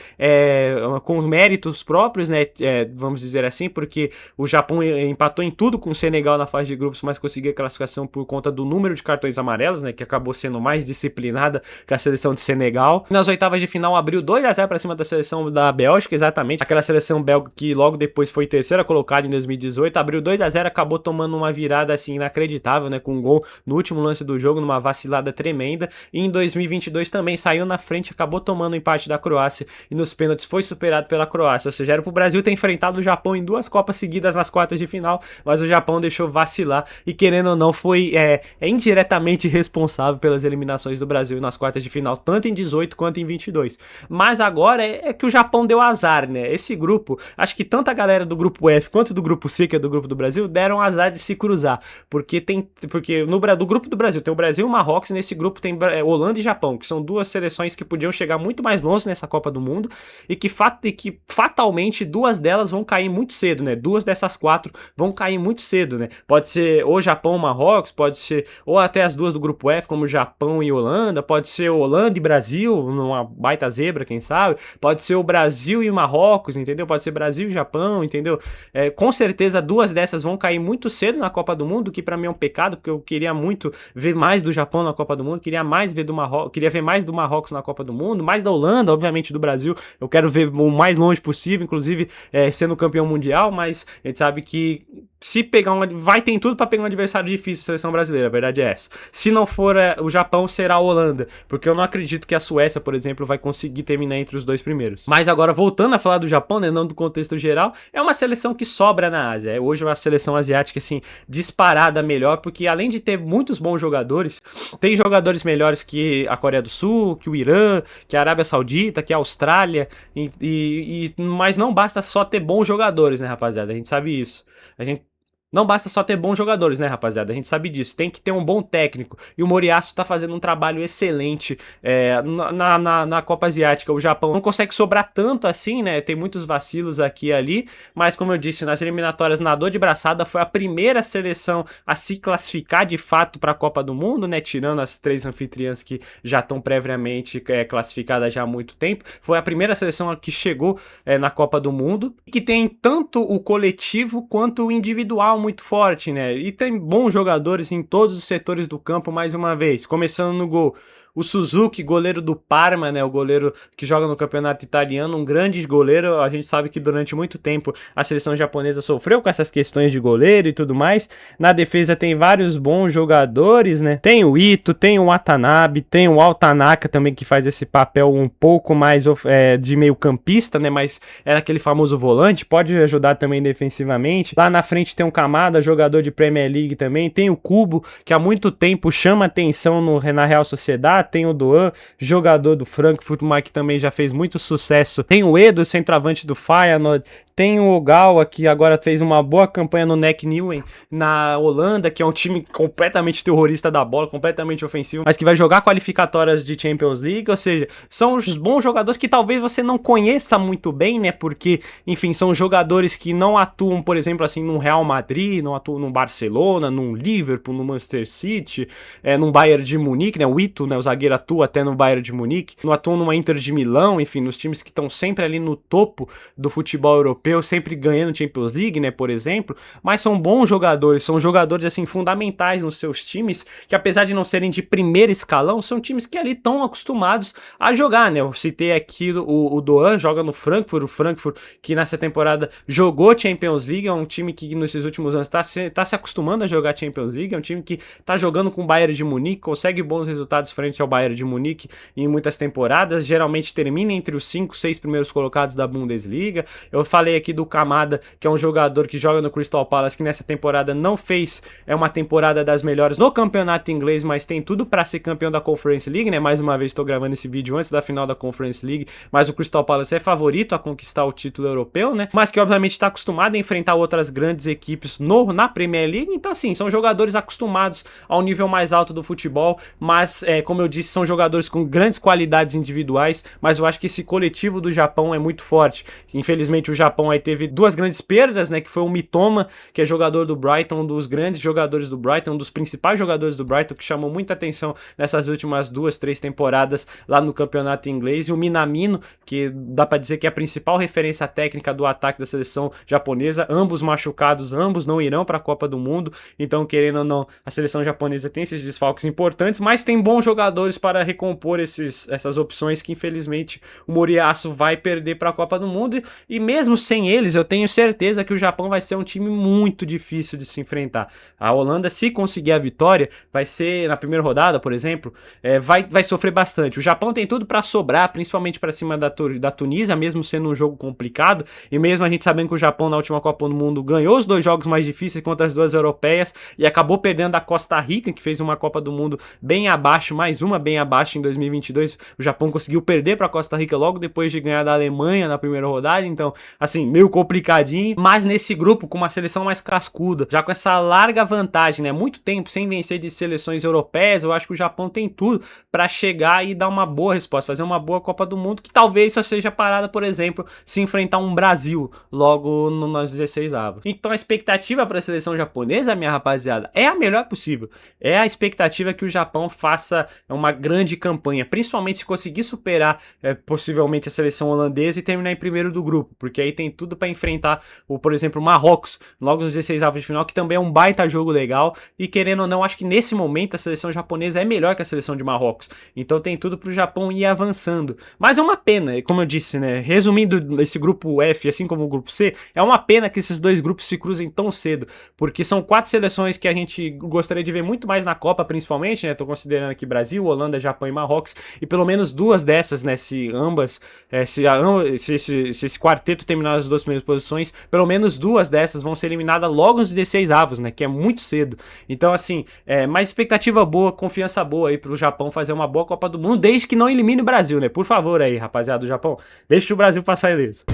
com méritos próprios, né? Vamos dizer assim, porque o Japão empatou em tudo com o Senegal na fase de grupos, mas conseguiu a classificação por conta do número de cartões amarelos, né? Que acabou sendo mais disciplinada que a seleção de Senegal. Nas oitavas de final abriu 2-0 para cima da seleção da Bélgica, exatamente. Aquela seleção belga que logo depois foi terceira colocada em 2018, abriu 2-0, acabou tomando uma virada assim inacreditável, né? Com um gol no último lance do jogo, numa vacilada tremenda. E em 2022 também saiu na frente, acabou tomando o empate da Croácia e nos pênaltis foi superado pela Croácia. Ou seja, era pro Brasil ter enfrentado o Japão em 2 Copas seguidas nas quartas de final, mas o Japão deixou vacilar e, querendo ou não, foi indiretamente responsável pelas eliminações do Brasil nas quartas de final, tanto em 18 quanto em 22. Mas agora é que o Japão deu azar, né? Esse grupo, acho que tanto a galera do grupo F quanto do grupo C, que é do grupo do Brasil, deram azar de se cruzar, porque do grupo do Brasil tem o Brasil e o Marrocos, e nesse grupo tem Holanda e Japão, que são duas seleções que podiam chegar muito mais longe nessa Copa do Mundo e que fatalmente 2 delas vão cair muito cedo, né? 2 dessas 4 vão cair muito cedo, né? Pode ser ou Japão ou Marrocos, pode ser ou até as duas do grupo F, como Japão e Holanda, pode ser Holanda e Brasil, numa baita zebra, quem sabe? Pode ser o Brasil e Marrocos, entendeu? Pode ser Brasil e Japão, entendeu? Com certeza 2 dessas vão cair muito cedo na Copa do Mundo, que pra mim é um pecado, porque eu queria muito ver mais do Japão na Copa do Mundo, queria ver mais do Marrocos na Copa do Mundo, mais da Holanda, obviamente do Brasil, eu quero ver o mais longe possível, inclusive sendo campeão mundial, mas a gente sabe que se pegar vai ter tudo para pegar um adversário difícil a seleção brasileira, a verdade é essa. Se não for o Japão, será a Holanda, porque eu não acredito que a Suécia, por exemplo, vai conseguir terminar entre os 2 primeiros. Mas agora, voltando a falar do Japão, né, não do contexto geral, é uma seleção que sobra na Ásia. Hoje é uma seleção asiática, assim, disparada melhor, porque além de ter muitos bons jogadores, tem jogadores melhores que a Coreia do Sul, que o Irã, que a Arábia Saudita, que a Austrália, mas não basta só ter bons jogadores, né, rapaziada? A gente sabe isso. Não basta só ter bons jogadores, né, rapaziada? A gente sabe disso. Tem que ter um bom técnico. E o Moriyasu tá fazendo um trabalho excelente na Copa Asiática. O Japão não consegue sobrar tanto assim, né? Tem muitos vacilos aqui e ali. Mas, como eu disse, nas eliminatórias nadou de braçada. Foi a primeira seleção a se classificar de fato para a Copa do Mundo, né? Tirando as 3 anfitriãs que já estão previamente classificadas já há muito tempo. Foi a primeira seleção que chegou na Copa do Mundo. E que tem tanto o coletivo quanto o individual muito forte, né? E tem bons jogadores em todos os setores do campo, mais uma vez. Começando no gol, o Suzuki, goleiro do Parma, né, o goleiro que joga no campeonato italiano, um grande goleiro. A gente sabe que durante muito tempo a seleção japonesa sofreu com essas questões de goleiro e tudo mais. Na defesa tem vários bons jogadores, né, tem o Ito, tem o Watanabe, tem o Altanaka também, que faz esse papel um pouco mais de meio campista, né, mas era aquele famoso volante, pode ajudar também defensivamente. Lá na frente tem o Kamada, jogador de Premier League também, tem o Kubo, que há muito tempo chama atenção na Real Sociedade, tem o Doan, jogador do Frankfurt, mas que também já fez muito sucesso, tem o Edo, centroavante do Feyenoord, tem o Ogawa, que agora fez uma boa campanha no NEC Nieuwen, na Holanda, que é um time completamente terrorista da bola, completamente ofensivo, mas que vai jogar qualificatórias de Champions League, ou seja, são os bons jogadores que talvez você não conheça muito bem, né, porque, enfim, são jogadores que não atuam, por exemplo, assim, no Real Madrid, não atuam no Barcelona, no Liverpool, no Manchester City, no Bayern de Munique, né, o Ito, né, o zagueiro atua até no Bayern de Munique, não atuam numa Inter de Milão, enfim, nos times que estão sempre ali no topo do futebol europeu, sempre ganhando Champions League, né, por exemplo, mas são bons jogadores, são jogadores, assim, fundamentais nos seus times, que apesar de não serem de primeiro escalão, são times que ali estão acostumados a jogar, né, eu citei aqui o Doan, joga no Frankfurt, o Frankfurt que nessa temporada jogou Champions League, é um time que nesses últimos anos tá se acostumando a jogar Champions League, é um time que tá jogando com o Bayern de Munique, consegue bons resultados frente ao Bayern de Munique em muitas temporadas, geralmente termina entre os 5, 6 primeiros colocados da Bundesliga. Eu falei aqui do Kamada, que é um jogador que joga no Crystal Palace, que nessa temporada não fez uma temporada das melhores no campeonato inglês, mas tem tudo para ser campeão da Conference League, né? Mais uma vez estou gravando esse vídeo antes da final da Conference League, mas o Crystal Palace é favorito a conquistar o título europeu, né? Mas que obviamente está acostumado a enfrentar outras grandes equipes na Premier League, então assim, são jogadores acostumados ao nível mais alto do futebol, mas como eu disse, são jogadores com grandes qualidades individuais, mas eu acho que esse coletivo do Japão é muito forte. Infelizmente o Japão aí teve duas grandes perdas, né, que foi o Mitoma, que é jogador do Brighton, um dos grandes jogadores do Brighton, um dos principais jogadores do Brighton, que chamou muita atenção nessas últimas 2, 3 temporadas lá no campeonato inglês, e o Minamino, que dá pra dizer que é a principal referência técnica do ataque da seleção japonesa, ambos machucados, ambos não irão para a Copa do Mundo, então querendo ou não, a seleção japonesa tem esses desfalques importantes, mas tem bons jogadores para recompor essas opções que infelizmente o Moriyasu vai perder para a Copa do Mundo, e mesmo sem eles, eu tenho certeza que o Japão vai ser um time muito difícil de se enfrentar. A Holanda, se conseguir a vitória, vai ser, na primeira rodada, por exemplo, vai sofrer bastante. O Japão tem tudo para sobrar, principalmente para cima da Tunísia, mesmo sendo um jogo complicado, e mesmo a gente sabendo que o Japão na última Copa do Mundo ganhou os 2 jogos mais difíceis contra as 2 europeias, e acabou perdendo a Costa Rica, que fez uma Copa do Mundo bem abaixo, mais uma bem abaixo em 2022, o Japão conseguiu perder para a Costa Rica logo depois de ganhar da Alemanha na primeira rodada, então, assim, meio complicadinho, mas nesse grupo, com uma seleção mais cascuda, já com essa larga vantagem, né, muito tempo sem vencer de seleções europeias, eu acho que o Japão tem tudo para chegar e dar uma boa resposta, fazer uma boa Copa do Mundo, que talvez só seja parada, por exemplo, se enfrentar um Brasil logo nos 16avos. Então a expectativa para a seleção japonesa, minha rapaziada, é a melhor possível. É a expectativa que o Japão faça uma grande campanha, principalmente se conseguir superar possivelmente a seleção holandesa e terminar em primeiro do grupo, porque aí tem tudo para enfrentar, por exemplo, o Marrocos, logo nos 16avos de final, que também é um baita jogo legal, e querendo ou não, acho que nesse momento a seleção japonesa é melhor que a seleção de Marrocos, então tem tudo pro Japão ir avançando, mas é uma pena, como eu disse, né, resumindo esse grupo F, assim como o grupo C, é uma pena que esses 2 grupos se cruzem tão cedo, porque são 4 seleções que a gente gostaria de ver muito mais na Copa, principalmente, né, tô considerando aqui Brasil, Holanda, Japão e Marrocos, e pelo menos 2 dessas, né, se esse quarteto terminar as 2 primeiras posições, pelo menos 2 dessas vão ser eliminadas logo nos 16avos, né, que é muito cedo, então assim, mais expectativa boa, confiança boa aí pro Japão fazer uma boa Copa do Mundo, desde que não elimine o Brasil, né, por favor aí, rapaziada do Japão, deixa o Brasil passar ileso.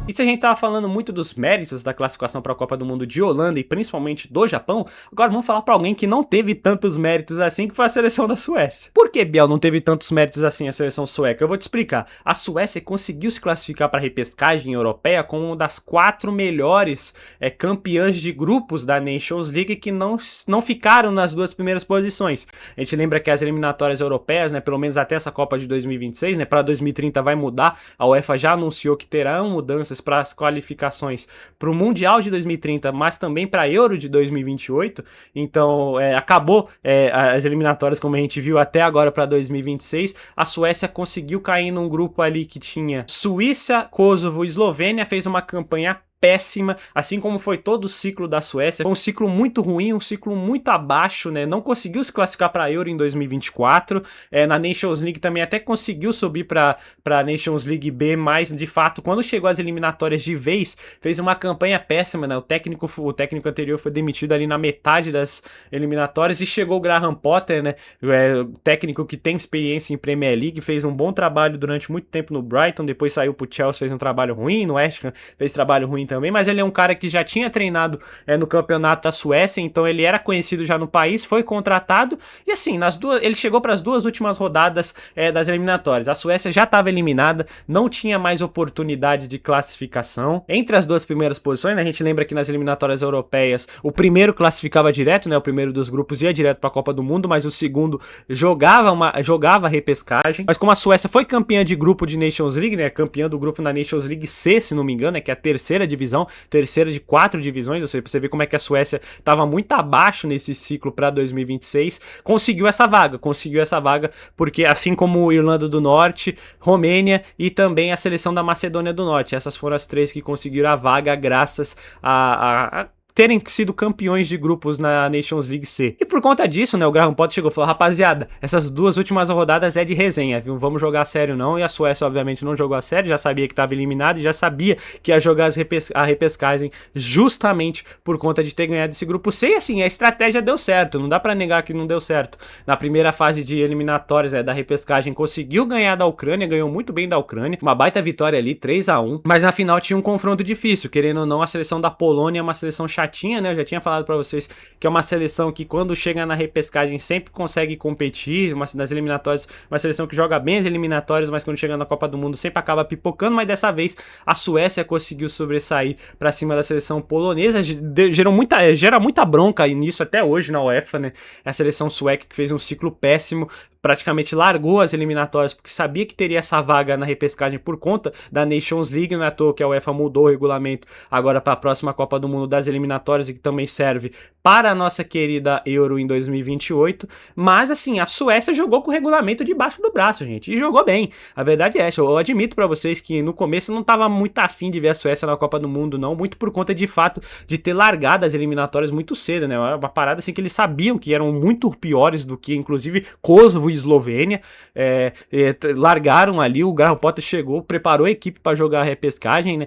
E se a gente tava falando muito dos méritos da classificação para a Copa do Mundo de Holanda e principalmente do Japão, agora vamos falar para alguém que não teve tantos méritos assim, que foi a seleção da Suécia. Por que, Biel, não teve tantos méritos assim a seleção sueca? Eu vou te explicar. A Suécia conseguiu se classificar para a repescagem europeia como uma das 4 melhores campeãs de grupos da Nations League que não ficaram nas 2 primeiras posições. A gente lembra que as eliminatórias europeias, né, pelo menos até essa Copa de 2026, né, para 2030 vai mudar. A UEFA já anunciou que terão mudanças Suécias para as qualificações para o Mundial de 2030, mas também para a Euro de 2028. Então, acabou as eliminatórias, como a gente viu, até agora para 2026. A Suécia conseguiu cair num grupo ali que tinha Suíça, Kosovo e Eslovênia, fez uma campanha péssima, assim como foi todo o ciclo da Suécia. Foi um ciclo muito ruim, um ciclo muito abaixo, né? Não conseguiu se classificar para a Euro em 2024. Na Nations League também até conseguiu subir para a Nations League B, mas de fato, quando chegou às eliminatórias de vez, fez uma campanha péssima, né? O técnico anterior foi demitido ali na metade das eliminatórias e chegou o Graham Potter, né? O técnico que tem experiência em Premier League, fez um bom trabalho durante muito tempo no Brighton, depois saiu pro Chelsea, fez um trabalho ruim, no West Ham fez trabalho ruim também, mas ele é um cara que já tinha treinado no campeonato da Suécia, então ele era conhecido já no país, foi contratado, e assim, ele chegou para as duas últimas rodadas das eliminatórias. A Suécia já estava eliminada, não tinha mais oportunidade de classificação. Entre as duas primeiras posições, né, a gente lembra que nas eliminatórias europeias, o primeiro classificava direto, né, o primeiro dos grupos ia direto para a Copa do Mundo, mas o segundo jogava repescagem. Mas como a Suécia foi campeã de grupo de Nations League, né, campeã do grupo na Nations League C, se não me engano, que é a terceira de 4 divisões, ou seja, pra você ver como é que a Suécia estava muito abaixo nesse ciclo para 2026, conseguiu essa vaga porque assim como Irlanda do Norte, Romênia e também a seleção da Macedônia do Norte, essas foram as 3 que conseguiram a vaga graças a terem sido campeões de grupos na Nations League C. E por conta disso, né, o Graham Potter chegou e falou: rapaziada, essas duas últimas rodadas é de resenha, viu? Vamos jogar a sério não. E a Suécia, obviamente, não jogou a sério, já sabia que estava eliminado e já sabia que ia jogar a repescagem justamente por conta de ter ganhado esse grupo C. E assim, a estratégia deu certo, não dá pra negar que não deu certo. Na primeira fase de eliminatórias da repescagem, conseguiu ganhar da Ucrânia, ganhou muito bem da Ucrânia, uma baita vitória ali, 3-1, mas na final tinha um confronto difícil, querendo ou não, a seleção da Polônia é uma seleção chatinha, né? Eu já tinha falado pra vocês que é uma seleção que quando chega na repescagem sempre consegue competir, nas eliminatórias, uma seleção que joga bem as eliminatórias, mas quando chega na Copa do Mundo sempre acaba pipocando, mas dessa vez a Suécia conseguiu sobressair pra cima da seleção polonesa, gera muita bronca nisso até hoje na UEFA, né? A seleção sueca que fez um ciclo péssimo, praticamente largou as eliminatórias porque sabia que teria essa vaga na repescagem por conta da Nations League, não é à toa que a UEFA mudou o regulamento agora para a próxima Copa do Mundo das eliminatórias e que também serve para a nossa querida Euro em 2028, mas assim, a Suécia jogou com o regulamento debaixo do braço, gente, e jogou bem, a verdade é essa. Eu admito para vocês que no começo eu não tava muito afim de ver a Suécia na Copa do Mundo não, muito por conta de fato de ter largado as eliminatórias muito cedo, né, uma parada assim que eles sabiam que eram muito piores do que inclusive Kosovo e Eslovênia, largaram ali, o Graham Potter chegou, preparou a equipe para jogar a repescagem, né?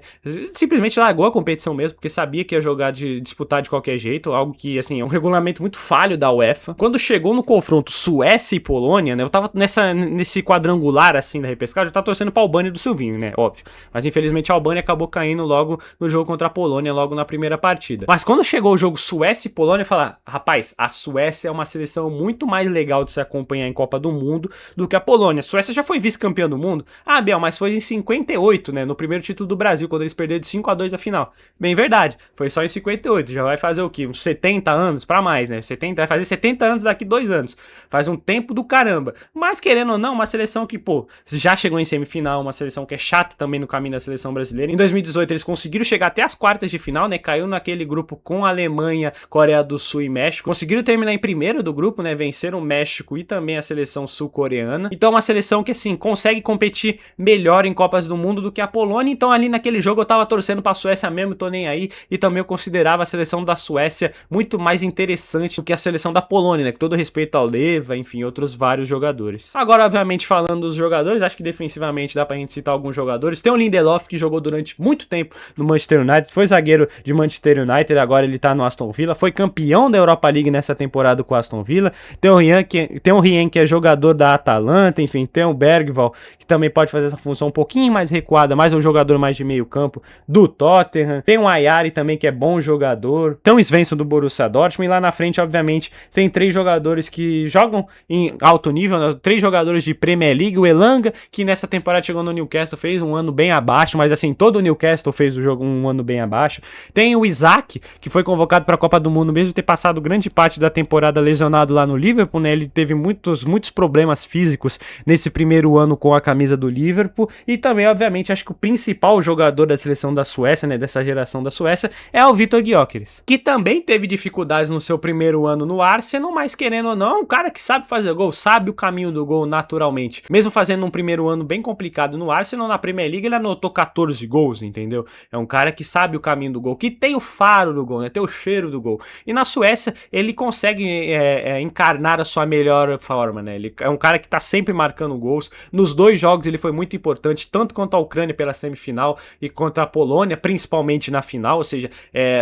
Simplesmente largou a competição mesmo, porque sabia que ia disputar de qualquer jeito, algo que, assim, é um regulamento muito falho da UEFA. Quando chegou no confronto Suécia e Polônia, né, eu tava nesse quadrangular, assim, da repescagem, eu tava torcendo pra Albânia do Silvinho, né, óbvio, mas infelizmente a Albânia acabou caindo logo no jogo contra a Polônia, logo na primeira partida. Mas quando chegou o jogo Suécia e Polônia, eu falei: rapaz, a Suécia é uma seleção muito mais legal de se acompanhar em Copa do Mundo do que a Polônia. A Suécia já foi vice-campeã do mundo? Ah, Biel, mas foi em 58, né? No primeiro título do Brasil, quando eles perderam de 5-2 a final. Bem, verdade, foi só em 58. Já vai fazer o quê? Uns 70 anos pra mais, né? Vai fazer 70 anos daqui 2 anos. Faz um tempo do caramba. Mas, querendo ou não, uma seleção que, já chegou em semifinal, uma seleção que é chata também no caminho da seleção brasileira. Em 2018, eles conseguiram chegar até as quartas de final, né? Caiu naquele grupo com a Alemanha, Coreia do Sul e México. Conseguiram terminar em primeiro do grupo, né? Venceram o México e também a seleção sul-coreana. Então é uma seleção que, assim, consegue competir melhor em Copas do Mundo do que a Polônia. Então ali naquele jogo eu tava torcendo pra Suécia mesmo, tô nem aí. E também eu considerava a seleção da Suécia muito mais interessante do que a seleção da Polônia, né? Com todo respeito ao Leva, enfim, outros vários jogadores. Agora, obviamente, falando dos jogadores, acho que defensivamente dá pra gente citar alguns jogadores. Tem o Lindelof, que jogou durante muito tempo no Manchester United, foi zagueiro de Manchester United, agora ele tá no Aston Villa, foi campeão da Europa League nessa temporada com o Aston Villa. Tem o Rien, que é jogador da Atalanta, enfim, tem o Bergvall, que também pode fazer essa função um pouquinho mais recuada, mas é um jogador mais de meio campo do Tottenham. Tem o Ayari também, que é bom jogador. Tem o Svensson do Borussia Dortmund, e lá na frente, obviamente, tem 3 jogadores que jogam em alto nível, né? 3 jogadores de Premier League. O Elanga, que nessa temporada chegou no Newcastle, fez um ano bem abaixo, mas assim, todo o Newcastle fez um ano bem abaixo. Tem o Isaac, que foi convocado para a Copa do Mundo, mesmo ter passado grande parte da temporada lesionado lá no Liverpool, né? Ele teve muitos muitos problemas físicos nesse primeiro ano com a camisa do Liverpool, e também, obviamente, acho que o principal jogador da seleção da Suécia, né, dessa geração da Suécia, é o Viktor Gyökeres, que também teve dificuldades no seu primeiro ano no Arsenal, mas querendo ou não, é um cara que sabe fazer gol, sabe o caminho do gol naturalmente. Mesmo fazendo um primeiro ano bem complicado no Arsenal, na Premier League ele anotou 14 gols, entendeu? É um cara que sabe o caminho do gol, que tem o faro do gol, né, tem o cheiro do gol. E na Suécia ele consegue encarnar a sua melhor forma, né? Ele é um cara que tá sempre marcando gols. Nos 2 jogos ele foi muito importante, tanto quanto a Ucrânia pela semifinal e contra a Polônia, principalmente na final, ou seja,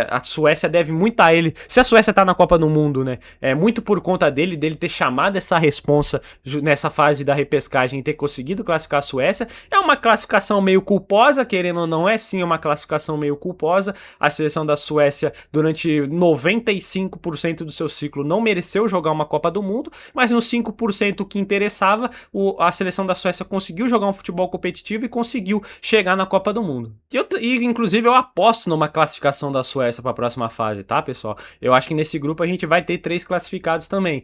a Suécia deve muito a ele. Se a Suécia tá na Copa do Mundo, né, é muito por conta dele ter chamado essa responsa nessa fase da repescagem e ter conseguido classificar a Suécia. É uma classificação meio culposa, querendo ou não, é sim uma classificação meio culposa. A seleção da Suécia, durante 95% do seu ciclo, não mereceu jogar uma Copa do Mundo, mas nos 5% que interessava, a seleção da Suécia conseguiu jogar um futebol competitivo e conseguiu chegar na Copa do Mundo. Inclusive, eu aposto numa classificação da Suécia para a próxima fase, tá, pessoal? Eu acho que nesse grupo a gente vai ter 3 classificados também,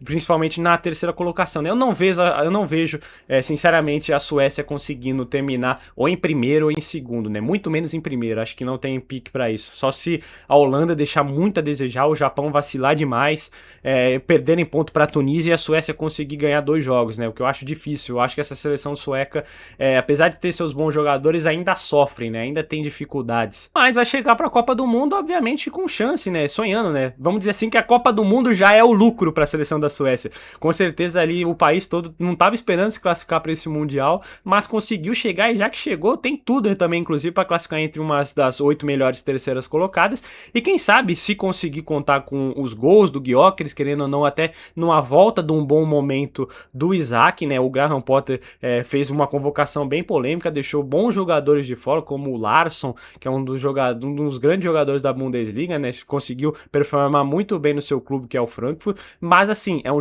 principalmente na terceira colocação, né? Eu não vejo, sinceramente, a Suécia conseguindo terminar ou em primeiro ou em segundo, né? Muito menos em primeiro, acho que não tem pique para isso. Só se a Holanda deixar muito a desejar, o Japão vacilar demais, perderem ponto para a Tunísia e a Suécia conseguir ganhar 2 jogos, né? O que eu acho difícil. Eu acho que essa seleção sueca, apesar de ter seus bons jogadores, ainda sofrem, né? Ainda tem dificuldades. Mas vai chegar para a Copa do Mundo, obviamente, com chance, né? Sonhando, né? Vamos dizer assim que a Copa do Mundo já é o lucro para a seleção da Suécia. Com certeza ali o país todo não estava esperando se classificar para esse Mundial, mas conseguiu chegar, e já que chegou, tem tudo também, inclusive, para classificar entre umas das 8 melhores terceiras colocadas. E quem sabe, se conseguir contar com os gols do Gyökeres, querendo ou não, até numa volta de um bom momento do Isaac, né? O Graham Potter fez uma convocação bem polêmica, deixou bons jogadores de fora, como o Larsson, que é um dos grandes jogadores da Bundesliga, né? Conseguiu performar muito bem no seu clube, que é o Frankfurt, mas assim, é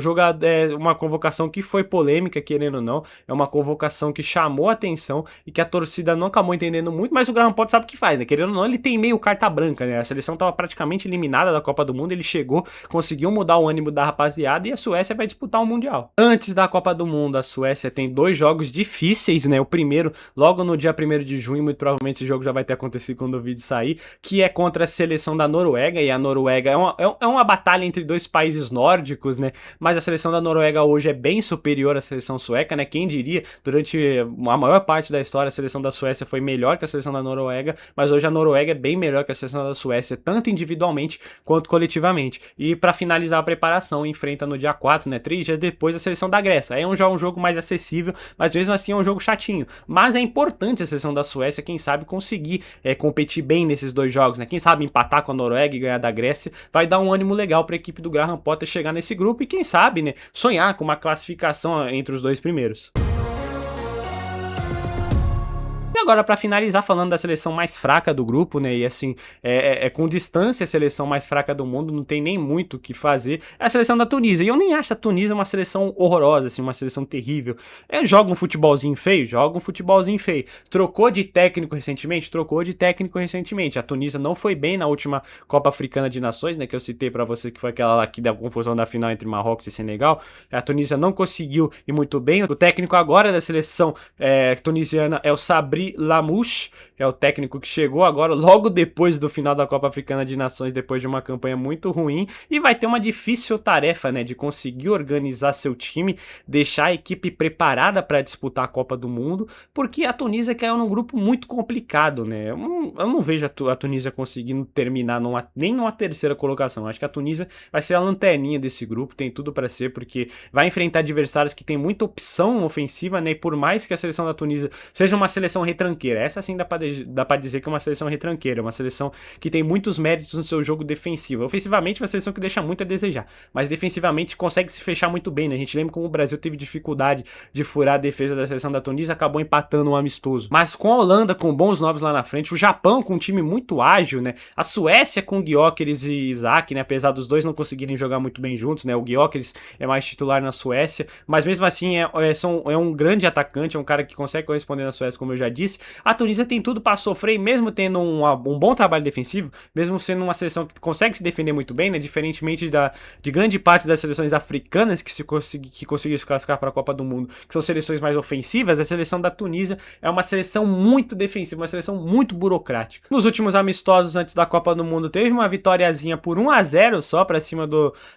uma convocação que foi polêmica, querendo ou não, é uma convocação que chamou a atenção e que a torcida não acabou entendendo muito, mas o Graham Potter sabe o que faz, né? Querendo ou não, ele tem meio carta branca, né? A seleção estava praticamente eliminada da Copa do Mundo, ele chegou, conseguiu mudar o ânimo da rapaziada e a Suécia vai disputar o Mundial. Antes da Copa do Mundo, a Suécia tem 2 jogos difíceis, né? O primeiro, logo no dia 1º de junho, muito provavelmente esse jogo já vai ter acontecido quando o vídeo sair, que é contra a seleção da Noruega, e a Noruega é uma batalha entre 2 países nórdicos, né? Mas a seleção da Noruega hoje é bem superior à seleção sueca, né? Quem diria, durante a maior parte da história, a seleção da Suécia foi melhor que a seleção da Noruega, mas hoje a Noruega é bem melhor que a seleção da Suécia, tanto individualmente quanto coletivamente. E para finalizar a preparação, enfrenta no dia 4, né? 3 dias depois, a seleção da Grécia. Aí é um jogo mais acessível, mas mesmo assim é um jogo chatinho. Mas é importante a seleção da Suécia, quem sabe, conseguir competir bem nesses 2 jogos, né? Quem sabe empatar com a Noruega e ganhar da Grécia, vai dar um ânimo legal para a equipe do Graham Potter chegar nesse grupo e quem sabe, né, sonhar com uma classificação entre os 2 primeiros. E agora, para finalizar, falando da seleção mais fraca do grupo, né? E assim, com distância a seleção mais fraca do mundo, não tem nem muito o que fazer. É a seleção da Tunísia. E eu nem acho a Tunísia uma seleção horrorosa, assim, uma seleção terrível. Joga um futebolzinho feio? Joga um futebolzinho feio. Trocou de técnico recentemente? Trocou de técnico recentemente. A Tunísia não foi bem na última Copa Africana de Nações, né? Que eu citei para você, que foi aquela lá que deu confusão da final entre Marrocos e Senegal. A Tunísia não conseguiu ir muito bem. O técnico agora da seleção tunisiana é o Sabri Lamouche, é o técnico que chegou agora, logo depois do final da Copa Africana de Nações, depois de uma campanha muito ruim, e vai ter uma difícil tarefa, né, de conseguir organizar seu time, deixar a equipe preparada para disputar a Copa do Mundo, porque a Tunísia caiu num grupo muito complicado, né, eu não vejo a Tunísia conseguindo terminar nem numa terceira colocação. Acho que a Tunísia vai ser a lanterninha desse grupo, tem tudo para ser, porque vai enfrentar adversários que tem muita opção ofensiva, né, e por mais que a seleção da Tunísia seja uma seleção retranqueira, essa sim dá pra dizer que é uma seleção retranqueira, uma seleção que tem muitos méritos no seu jogo defensivo. Ofensivamente é uma seleção que deixa muito a desejar, mas defensivamente consegue se fechar muito bem, né? A gente lembra como o Brasil teve dificuldade de furar a defesa da seleção da Tunísia, acabou empatando um amistoso. Mas com a Holanda com bons nomes lá na frente, o Japão com um time muito ágil, né? A Suécia com Gyökeres e Isaac, né? Apesar dos dois não conseguirem jogar muito bem juntos, né? O Gyökeres é mais titular na Suécia, mas mesmo assim é um grande atacante, é um cara que consegue corresponder na Suécia, como eu já disse. disse, a Tunísia tem tudo para sofrer, mesmo tendo um bom trabalho defensivo, mesmo sendo uma seleção que consegue se defender muito bem, né, diferentemente de grande parte das seleções africanas que conseguiram se classificar para a Copa do Mundo, que são seleções mais ofensivas. A seleção da Tunísia é uma seleção muito defensiva, uma seleção muito burocrática. Nos últimos amistosos antes da Copa do Mundo, teve uma vitóriazinha por 1-0 só para cima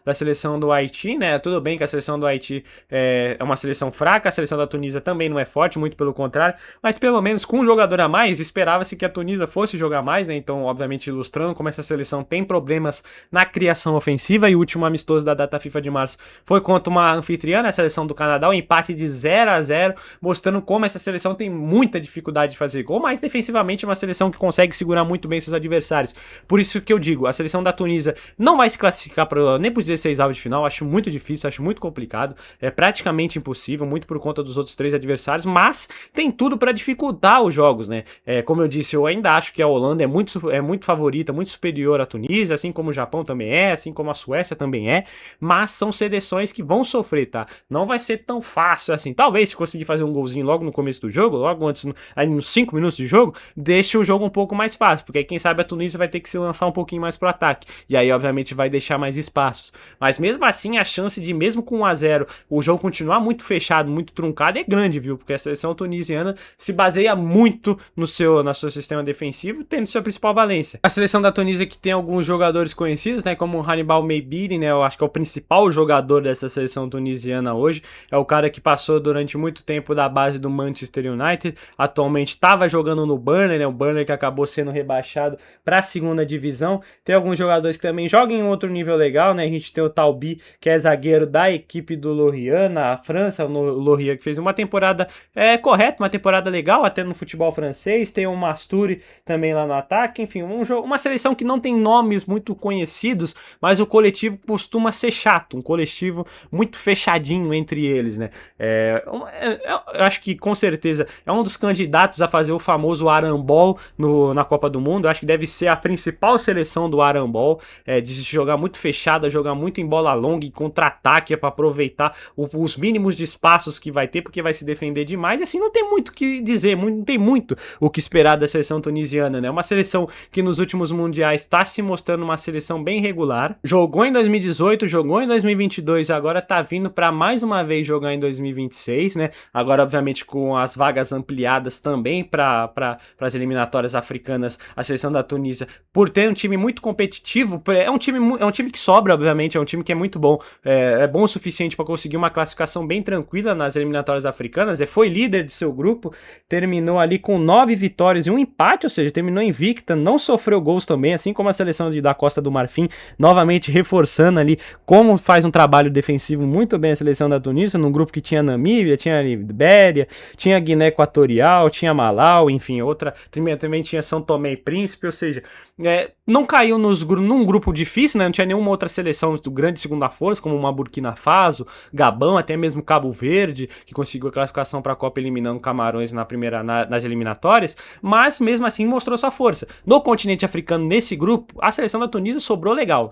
da seleção do Haiti, né? Tudo bem que a seleção do Haiti é uma seleção fraca, a seleção da Tunísia também não é forte, muito pelo contrário, mas pelo menos com um jogador a mais, esperava-se que a Tunísia fosse jogar mais, né? Então, obviamente, ilustrando como essa seleção tem problemas na criação ofensiva, e o último amistoso da data FIFA de março foi contra uma anfitriã, a seleção do Canadá, um empate de 0-0, mostrando como essa seleção tem muita dificuldade de fazer gol, mas defensivamente é uma seleção que consegue segurar muito bem seus adversários. Por isso que eu digo, a seleção da Tunísia não vai se classificar nem para os 16 avos de final, acho muito difícil, acho muito complicado, é praticamente impossível, muito por conta dos outros 3 adversários, mas tem tudo para dificultar os jogos, né? Como eu disse, eu ainda acho que a Holanda é muito favorita, muito superior à Tunísia, assim como o Japão também é, assim como a Suécia também é, mas são seleções que vão sofrer, tá? Não vai ser tão fácil assim. Talvez se conseguir fazer um golzinho logo no começo do jogo, logo antes, aí nos 5 minutos de jogo, deixe o jogo um pouco mais fácil, porque aí quem sabe a Tunísia vai ter que se lançar um pouquinho mais pro ataque, e aí obviamente vai deixar mais espaços. Mas mesmo assim, a chance de, mesmo com 1-0, o jogo continuar muito fechado, muito truncado, é grande, viu? Porque a seleção tunisiana se baseia muito no seu sistema defensivo, tendo sua principal valência. A seleção da Tunísia, que tem alguns jogadores conhecidos, né, como o Hannibal Mejbri, né, eu acho que é o principal jogador dessa seleção tunisiana hoje, é o cara que passou durante muito tempo da base do Manchester United, atualmente estava jogando no Burnley, né, o Burnley que acabou sendo rebaixado para a segunda divisão. Tem alguns jogadores que também jogam em outro nível legal, né, a gente tem o Talbi, que é zagueiro da equipe do Lorient, na França, o Lorient que fez uma temporada correta, uma temporada legal até no futebol francês, tem o Masturi também lá no ataque, enfim, uma seleção que não tem nomes muito conhecidos, mas o coletivo costuma ser chato, um coletivo muito fechadinho entre eles, né? Eu acho que com certeza é um dos candidatos a fazer o famoso Arambol na Copa do Mundo. Eu acho que deve ser a principal seleção do Arambol, de se jogar muito fechada, jogar muito em bola longa e contra-ataque, para aproveitar os mínimos de espaços que vai ter, porque vai se defender demais, e assim não tem muito o que dizer, não tem muito o que esperar da seleção tunisiana, né? Uma seleção que nos últimos mundiais está se mostrando uma seleção bem regular, jogou em 2018, jogou em 2022, agora tá vindo para mais uma vez jogar em 2026, né? Agora, obviamente, com as vagas ampliadas também para as eliminatórias africanas, a seleção da Tunísia, por ter um time muito competitivo, é um time que sobra, obviamente, é um time que é muito bom, é bom o suficiente para conseguir uma classificação bem tranquila nas eliminatórias africanas, foi líder de seu grupo, terminou ali com 9 vitórias e um empate, ou seja, terminou invicta, não sofreu gols também, assim como a seleção da Costa do Marfim, novamente reforçando ali como faz um trabalho defensivo muito bem a seleção da Tunísia, num grupo que tinha Namíbia, tinha Libéria, tinha Guiné Equatorial, tinha Malau, enfim, outra, também tinha São Tomé e Príncipe, ou seja, não caiu num grupo difícil, né? Não tinha nenhuma outra seleção do grande segunda força, como uma Burkina Faso, Gabão, até mesmo Cabo Verde, que conseguiu a classificação para a Copa eliminando Camarões nas eliminatórias, mas mesmo assim mostrou sua força. No continente africano, nesse grupo, a seleção da Tunísia sobrou legal,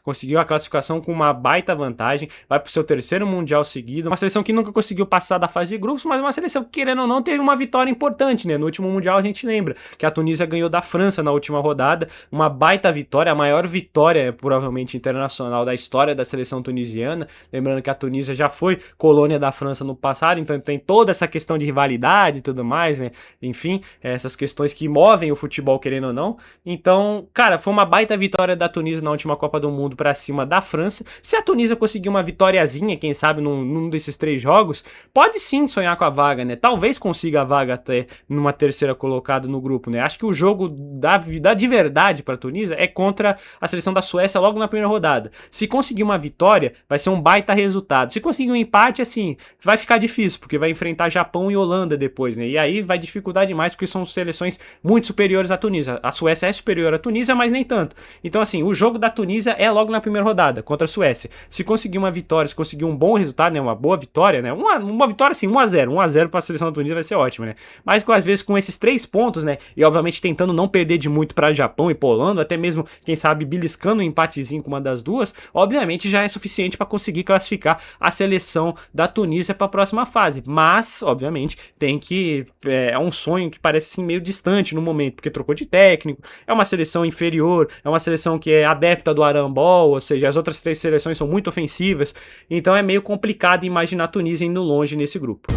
conseguiu a classificação com uma baita vantagem, vai pro seu 3º mundial seguido, uma seleção que nunca conseguiu passar da fase de grupos, mas uma seleção que, querendo ou não, teve uma vitória importante, né? No último mundial a gente lembra que a Tunísia ganhou da França na última rodada, uma baita vitória, a maior vitória provavelmente internacional da história da seleção tunisiana, lembrando que a Tunísia já foi colônia da França no passado, então tem toda essa questão de rivalidade e tudo mais, né? Enfim, essas questões que movem o futebol, querendo ou não. Então, cara, foi uma baita vitória da Tunísia na última Copa do Mundo pra cima da França. Se a Tunísia conseguir uma vitóriazinha, quem sabe num desses 3 jogos, pode sim sonhar com a vaga, né? Talvez consiga a vaga até numa 3ª colocada no grupo, né? Acho que o jogo de verdade pra Tunísia é contra a seleção da Suécia logo na primeira rodada. Se conseguir uma vitória, vai ser um baita resultado. Se conseguir um empate, assim, vai ficar difícil, porque vai enfrentar Japão e Holanda depois, né? E aí vai dificultar demais, porque são seleções muito superiores à Tunísia. A Suécia é superior à Tunísia, mas nem tanto. Então, assim, o jogo da Tunísia é logo na primeira rodada, contra a Suécia. Se conseguir uma vitória, se conseguir um bom resultado, né? Uma boa vitória, né? Uma vitória, assim, 1-0. 1-0 para a seleção da Tunísia vai ser ótimo, né? Mas, às vezes, com esses 3 pontos, né? E, obviamente, tentando não perder de muito para Japão e Polônia, até mesmo, quem sabe, beliscando um empatezinho com uma das duas, obviamente já é suficiente para conseguir classificar a seleção da Tunísia para a próxima fase. Mas, obviamente, tem que... É um sonho que parece assim, meio distante no momento, porque trocou de técnico, é uma seleção inferior, é uma seleção que é adepta do arambol, ou seja, as outras 3 seleções são muito ofensivas, então é meio complicado imaginar a Tunísia indo longe nesse grupo.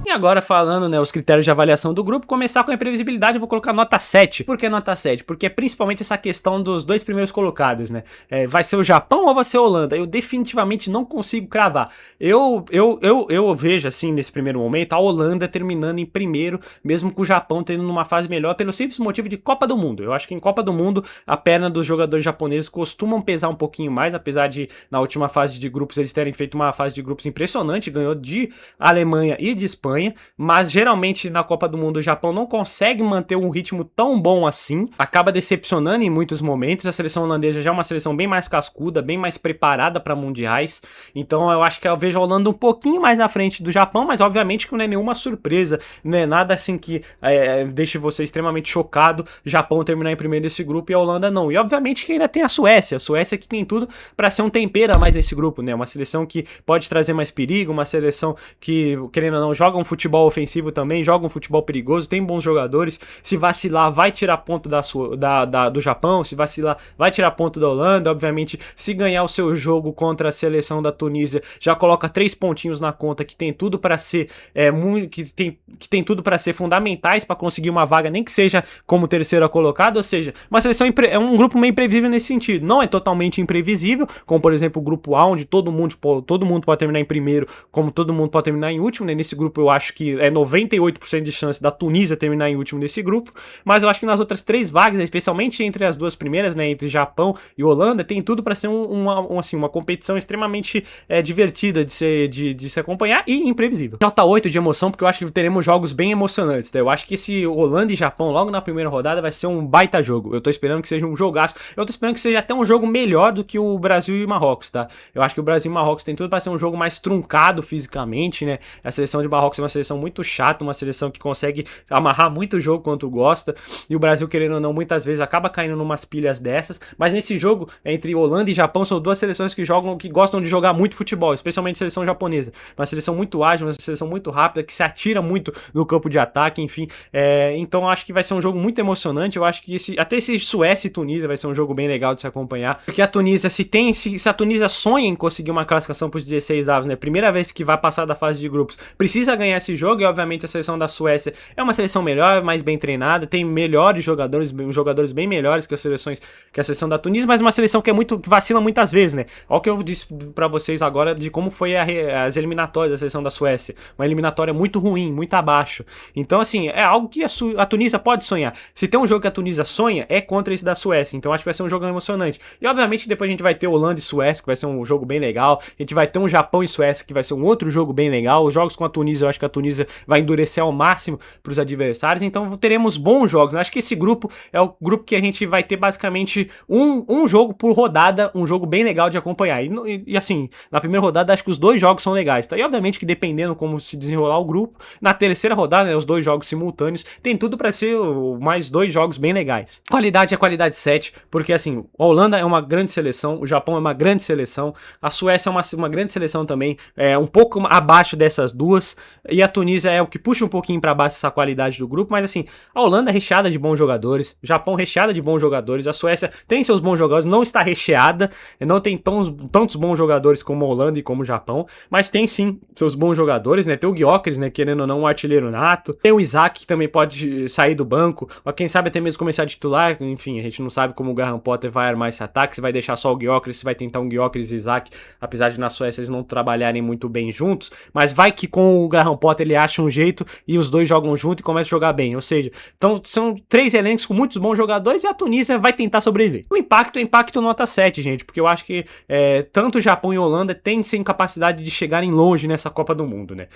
E agora falando, né, os critérios de avaliação do grupo, começar com a imprevisibilidade, eu vou colocar nota 7. Por que nota 7? Porque é principalmente essa questão dos 2 primeiros colocados, né? Vai ser o Japão ou vai ser a Holanda? Eu definitivamente não consigo cravar. Eu vejo, assim, nesse primeiro momento, a Holanda terminando em primeiro, mesmo com o Japão tendo uma fase melhor, pelo simples motivo de Copa do Mundo. Eu acho que em Copa do Mundo, a perna dos jogadores japoneses costumam pesar um pouquinho mais, apesar de, na última fase de grupos, eles terem feito uma fase de grupos impressionante, ganhou de Alemanha e de Espanha, mas geralmente na Copa do Mundo o Japão não consegue manter um ritmo tão bom assim, acaba decepcionando em muitos momentos. A seleção holandesa já é uma seleção bem mais cascuda, bem mais preparada para mundiais, então eu acho que eu vejo a Holanda um pouquinho mais na frente do Japão, mas obviamente que não é nenhuma surpresa, não é nada assim que deixe você extremamente chocado, Japão terminar em primeiro desse grupo e a Holanda não. E obviamente que ainda tem a Suécia que tem tudo para ser um tempero a mais nesse grupo, né? Uma seleção que pode trazer mais perigo, uma seleção que, querendo ou não, joga um futebol ofensivo também, joga um futebol perigoso, tem bons jogadores. Se vacilar, vai tirar ponto do Japão, se vacilar, vai tirar ponto da Holanda. Obviamente, se ganhar o seu jogo contra a seleção da Tunísia, já coloca 3 pontinhos na conta, que tem tudo para ser que tem tudo para ser fundamentais para conseguir uma vaga, nem que seja como terceira colocada. Ou seja, uma seleção é um grupo meio imprevisível nesse sentido. Não é totalmente imprevisível, como por exemplo o grupo A, onde todo mundo pode terminar em primeiro, como todo mundo pode terminar em último, né? Nesse grupo eu acho que é 98% de chance da Tunísia terminar em último nesse grupo, mas eu acho que nas outras 3 vagas, né, especialmente entre as 2 primeiras, né, entre Japão e Holanda, tem tudo para ser uma competição extremamente divertida de se acompanhar e imprevisível. Nota 8 de emoção, porque eu acho que teremos jogos bem emocionantes, né? Eu acho que esse Holanda e Japão logo na primeira rodada vai ser um baita jogo. Eu tô esperando que seja um jogaço, eu tô esperando que seja até um jogo melhor do que o Brasil e Marrocos, tá? Eu acho que o Brasil e Marrocos tem tudo para ser um jogo mais truncado fisicamente, né? A seleção de Marrocos é uma seleção muito chata, uma seleção que consegue amarrar muito o jogo quanto gosta, e o Brasil, querendo ou não, muitas vezes acaba caindo numas pilhas dessas, mas nesse jogo, entre Holanda e Japão, são 2 seleções que gostam de jogar muito futebol, especialmente a seleção japonesa, uma seleção muito ágil, uma seleção muito rápida, que se atira muito no campo de ataque, enfim, então eu acho que vai ser um jogo muito emocionante. Eu acho que até esse Suécia e Tunísia vai ser um jogo bem legal de se acompanhar, porque a Tunísia, se a Tunísia sonha em conseguir uma classificação para os 16 avos, né, primeira vez que vai passar da fase de grupos, precisa ganhar esse jogo. E obviamente a seleção da Suécia é uma seleção melhor, mais bem treinada, tem melhores jogadores bem melhores que a seleção da Tunísia, mas uma seleção que vacila muitas vezes, né? Olha o que eu disse pra vocês agora de como foi as eliminatórias da seleção da Suécia, uma eliminatória muito ruim, muito abaixo. Então assim, é algo que a Tunísia pode sonhar. Se tem um jogo que a Tunísia sonha, é contra esse da Suécia, então acho que vai ser um jogo emocionante. E obviamente depois a gente vai ter Holanda e Suécia, que vai ser um jogo bem legal, a gente vai ter um Japão e Suécia, que vai ser um outro jogo bem legal. Os jogos com a Tunísia, eu acho que a Tunísia vai endurecer ao máximo para os adversários, então teremos bons jogos. Eu acho que esse grupo é o grupo que a gente vai ter basicamente um jogo por rodada, um jogo bem legal de acompanhar. E assim, na primeira rodada acho que os 2 jogos são legais, tá? E obviamente que dependendo como se desenrolar o grupo, na terceira rodada, né, os 2 jogos simultâneos, tem tudo para ser mais 2 jogos bem legais. Qualidade é qualidade 7, porque assim, a Holanda é uma grande seleção, o Japão é uma grande seleção, a Suécia é uma grande seleção também, um pouco abaixo dessas duas, e a Tunísia é o que puxa um pouquinho para baixo essa qualidade do grupo, mas assim, a Holanda é recheada de bons jogadores, o Japão recheada de bons jogadores, a Suécia tem seus bons jogadores, não está recheada, não tem tantos bons jogadores como a Holanda e como o Japão, mas tem sim seus bons jogadores, né? Tem o Gyökeres, né, querendo ou não, um artilheiro nato, tem o Isaac, que também pode sair do banco, ou quem sabe até mesmo começar a titular, enfim, a gente não sabe como o Graham Potter vai armar esse ataque, se vai deixar só o Gyökeres, se vai tentar um Gyökeres e Isaac, apesar de na Suécia eles não trabalharem muito bem juntos, mas vai que com o Graham Potter ele acha um jeito e os 2 jogam junto e começam a jogar bem, ou seja, então são 3 elencos com muitos bons jogadores e a Tunísia vai tentar sobreviver. O impacto nota 7, gente, porque eu acho que tanto o Japão e a Holanda têm sim capacidade de chegarem longe nessa Copa do Mundo, né?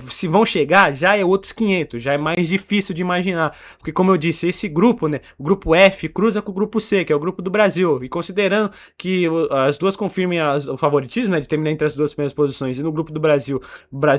Se vão chegar, já é outros 500, já é mais difícil de imaginar, porque como eu disse, esse grupo, né, o grupo F cruza com o grupo C, que é o grupo do Brasil, e considerando que as duas confirmem o favoritismo, né, de terminar entre as 2 primeiras posições, e no grupo do Brasil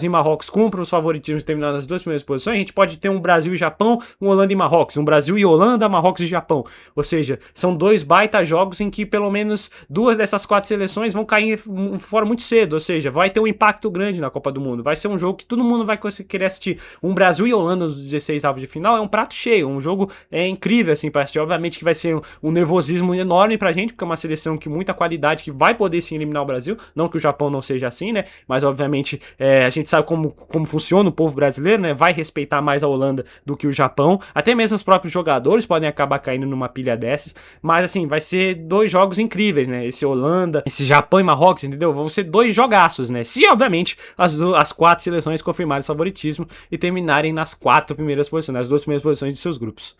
e Marrocos para os favoritismos terminar nas duas primeiras posições, a gente pode ter um Brasil e Japão, um Holanda e Marrocos, um Brasil e Holanda, Marrocos e Japão. Ou seja, são dois baita jogos em que pelo menos duas dessas 4 seleções vão cair fora muito cedo, ou seja, vai ter um impacto grande na Copa do Mundo. Vai ser um jogo que todo mundo vai querer assistir. Um Brasil e Holanda nos 16 avos de final é um prato cheio, um jogo incrível assim para assistir. Obviamente que vai ser um nervosismo enorme pra gente, porque é uma seleção que muita qualidade, que vai poder sim eliminar o Brasil, não que o Japão não seja assim, né, mas obviamente a gente sabe como funciona o povo brasileiro, né, vai respeitar mais a Holanda do que o Japão, até mesmo os próprios jogadores podem acabar caindo numa pilha dessas, mas assim, vai ser 2 jogos incríveis, né, esse Holanda, esse Japão e Marrocos, entendeu? Vão ser 2 jogaços, né, se obviamente as 4 seleções confirmarem o favoritismo e terminarem nas 4 primeiras posições, nas 2 primeiras posições de seus grupos.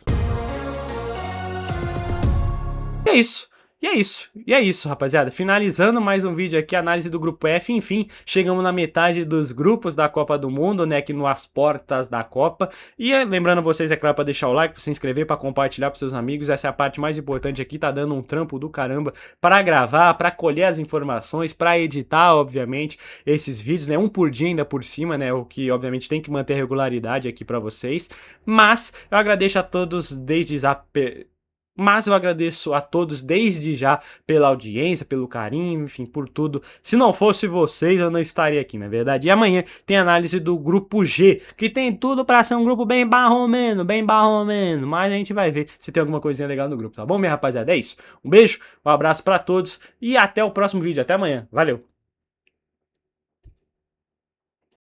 E é isso. E é isso, rapaziada. Finalizando mais um vídeo aqui, análise do grupo F. Enfim, chegamos na metade dos grupos da Copa do Mundo, né? Aqui nas portas da Copa. E lembrando vocês, é claro, para deixar o like, para se inscrever, para compartilhar para seus amigos. Essa é a parte mais importante aqui. Tá dando um trampo do caramba para gravar, para colher as informações, para editar, obviamente, esses vídeos, né? Um por dia ainda por cima, né? O que, obviamente, tem que manter a regularidade aqui para vocês. Mas eu agradeço a todos desde já. Mas eu agradeço a todos desde já pela audiência, pelo carinho, enfim, por tudo. Se não fosse vocês, eu não estaria aqui, na verdade. E amanhã tem análise do grupo G, que tem tudo pra ser um grupo bem barromeno, mas a gente vai ver se tem alguma coisinha legal no grupo, tá bom, minha rapaziada? É isso. Um beijo, um abraço pra todos e até o próximo vídeo. Até amanhã. Valeu!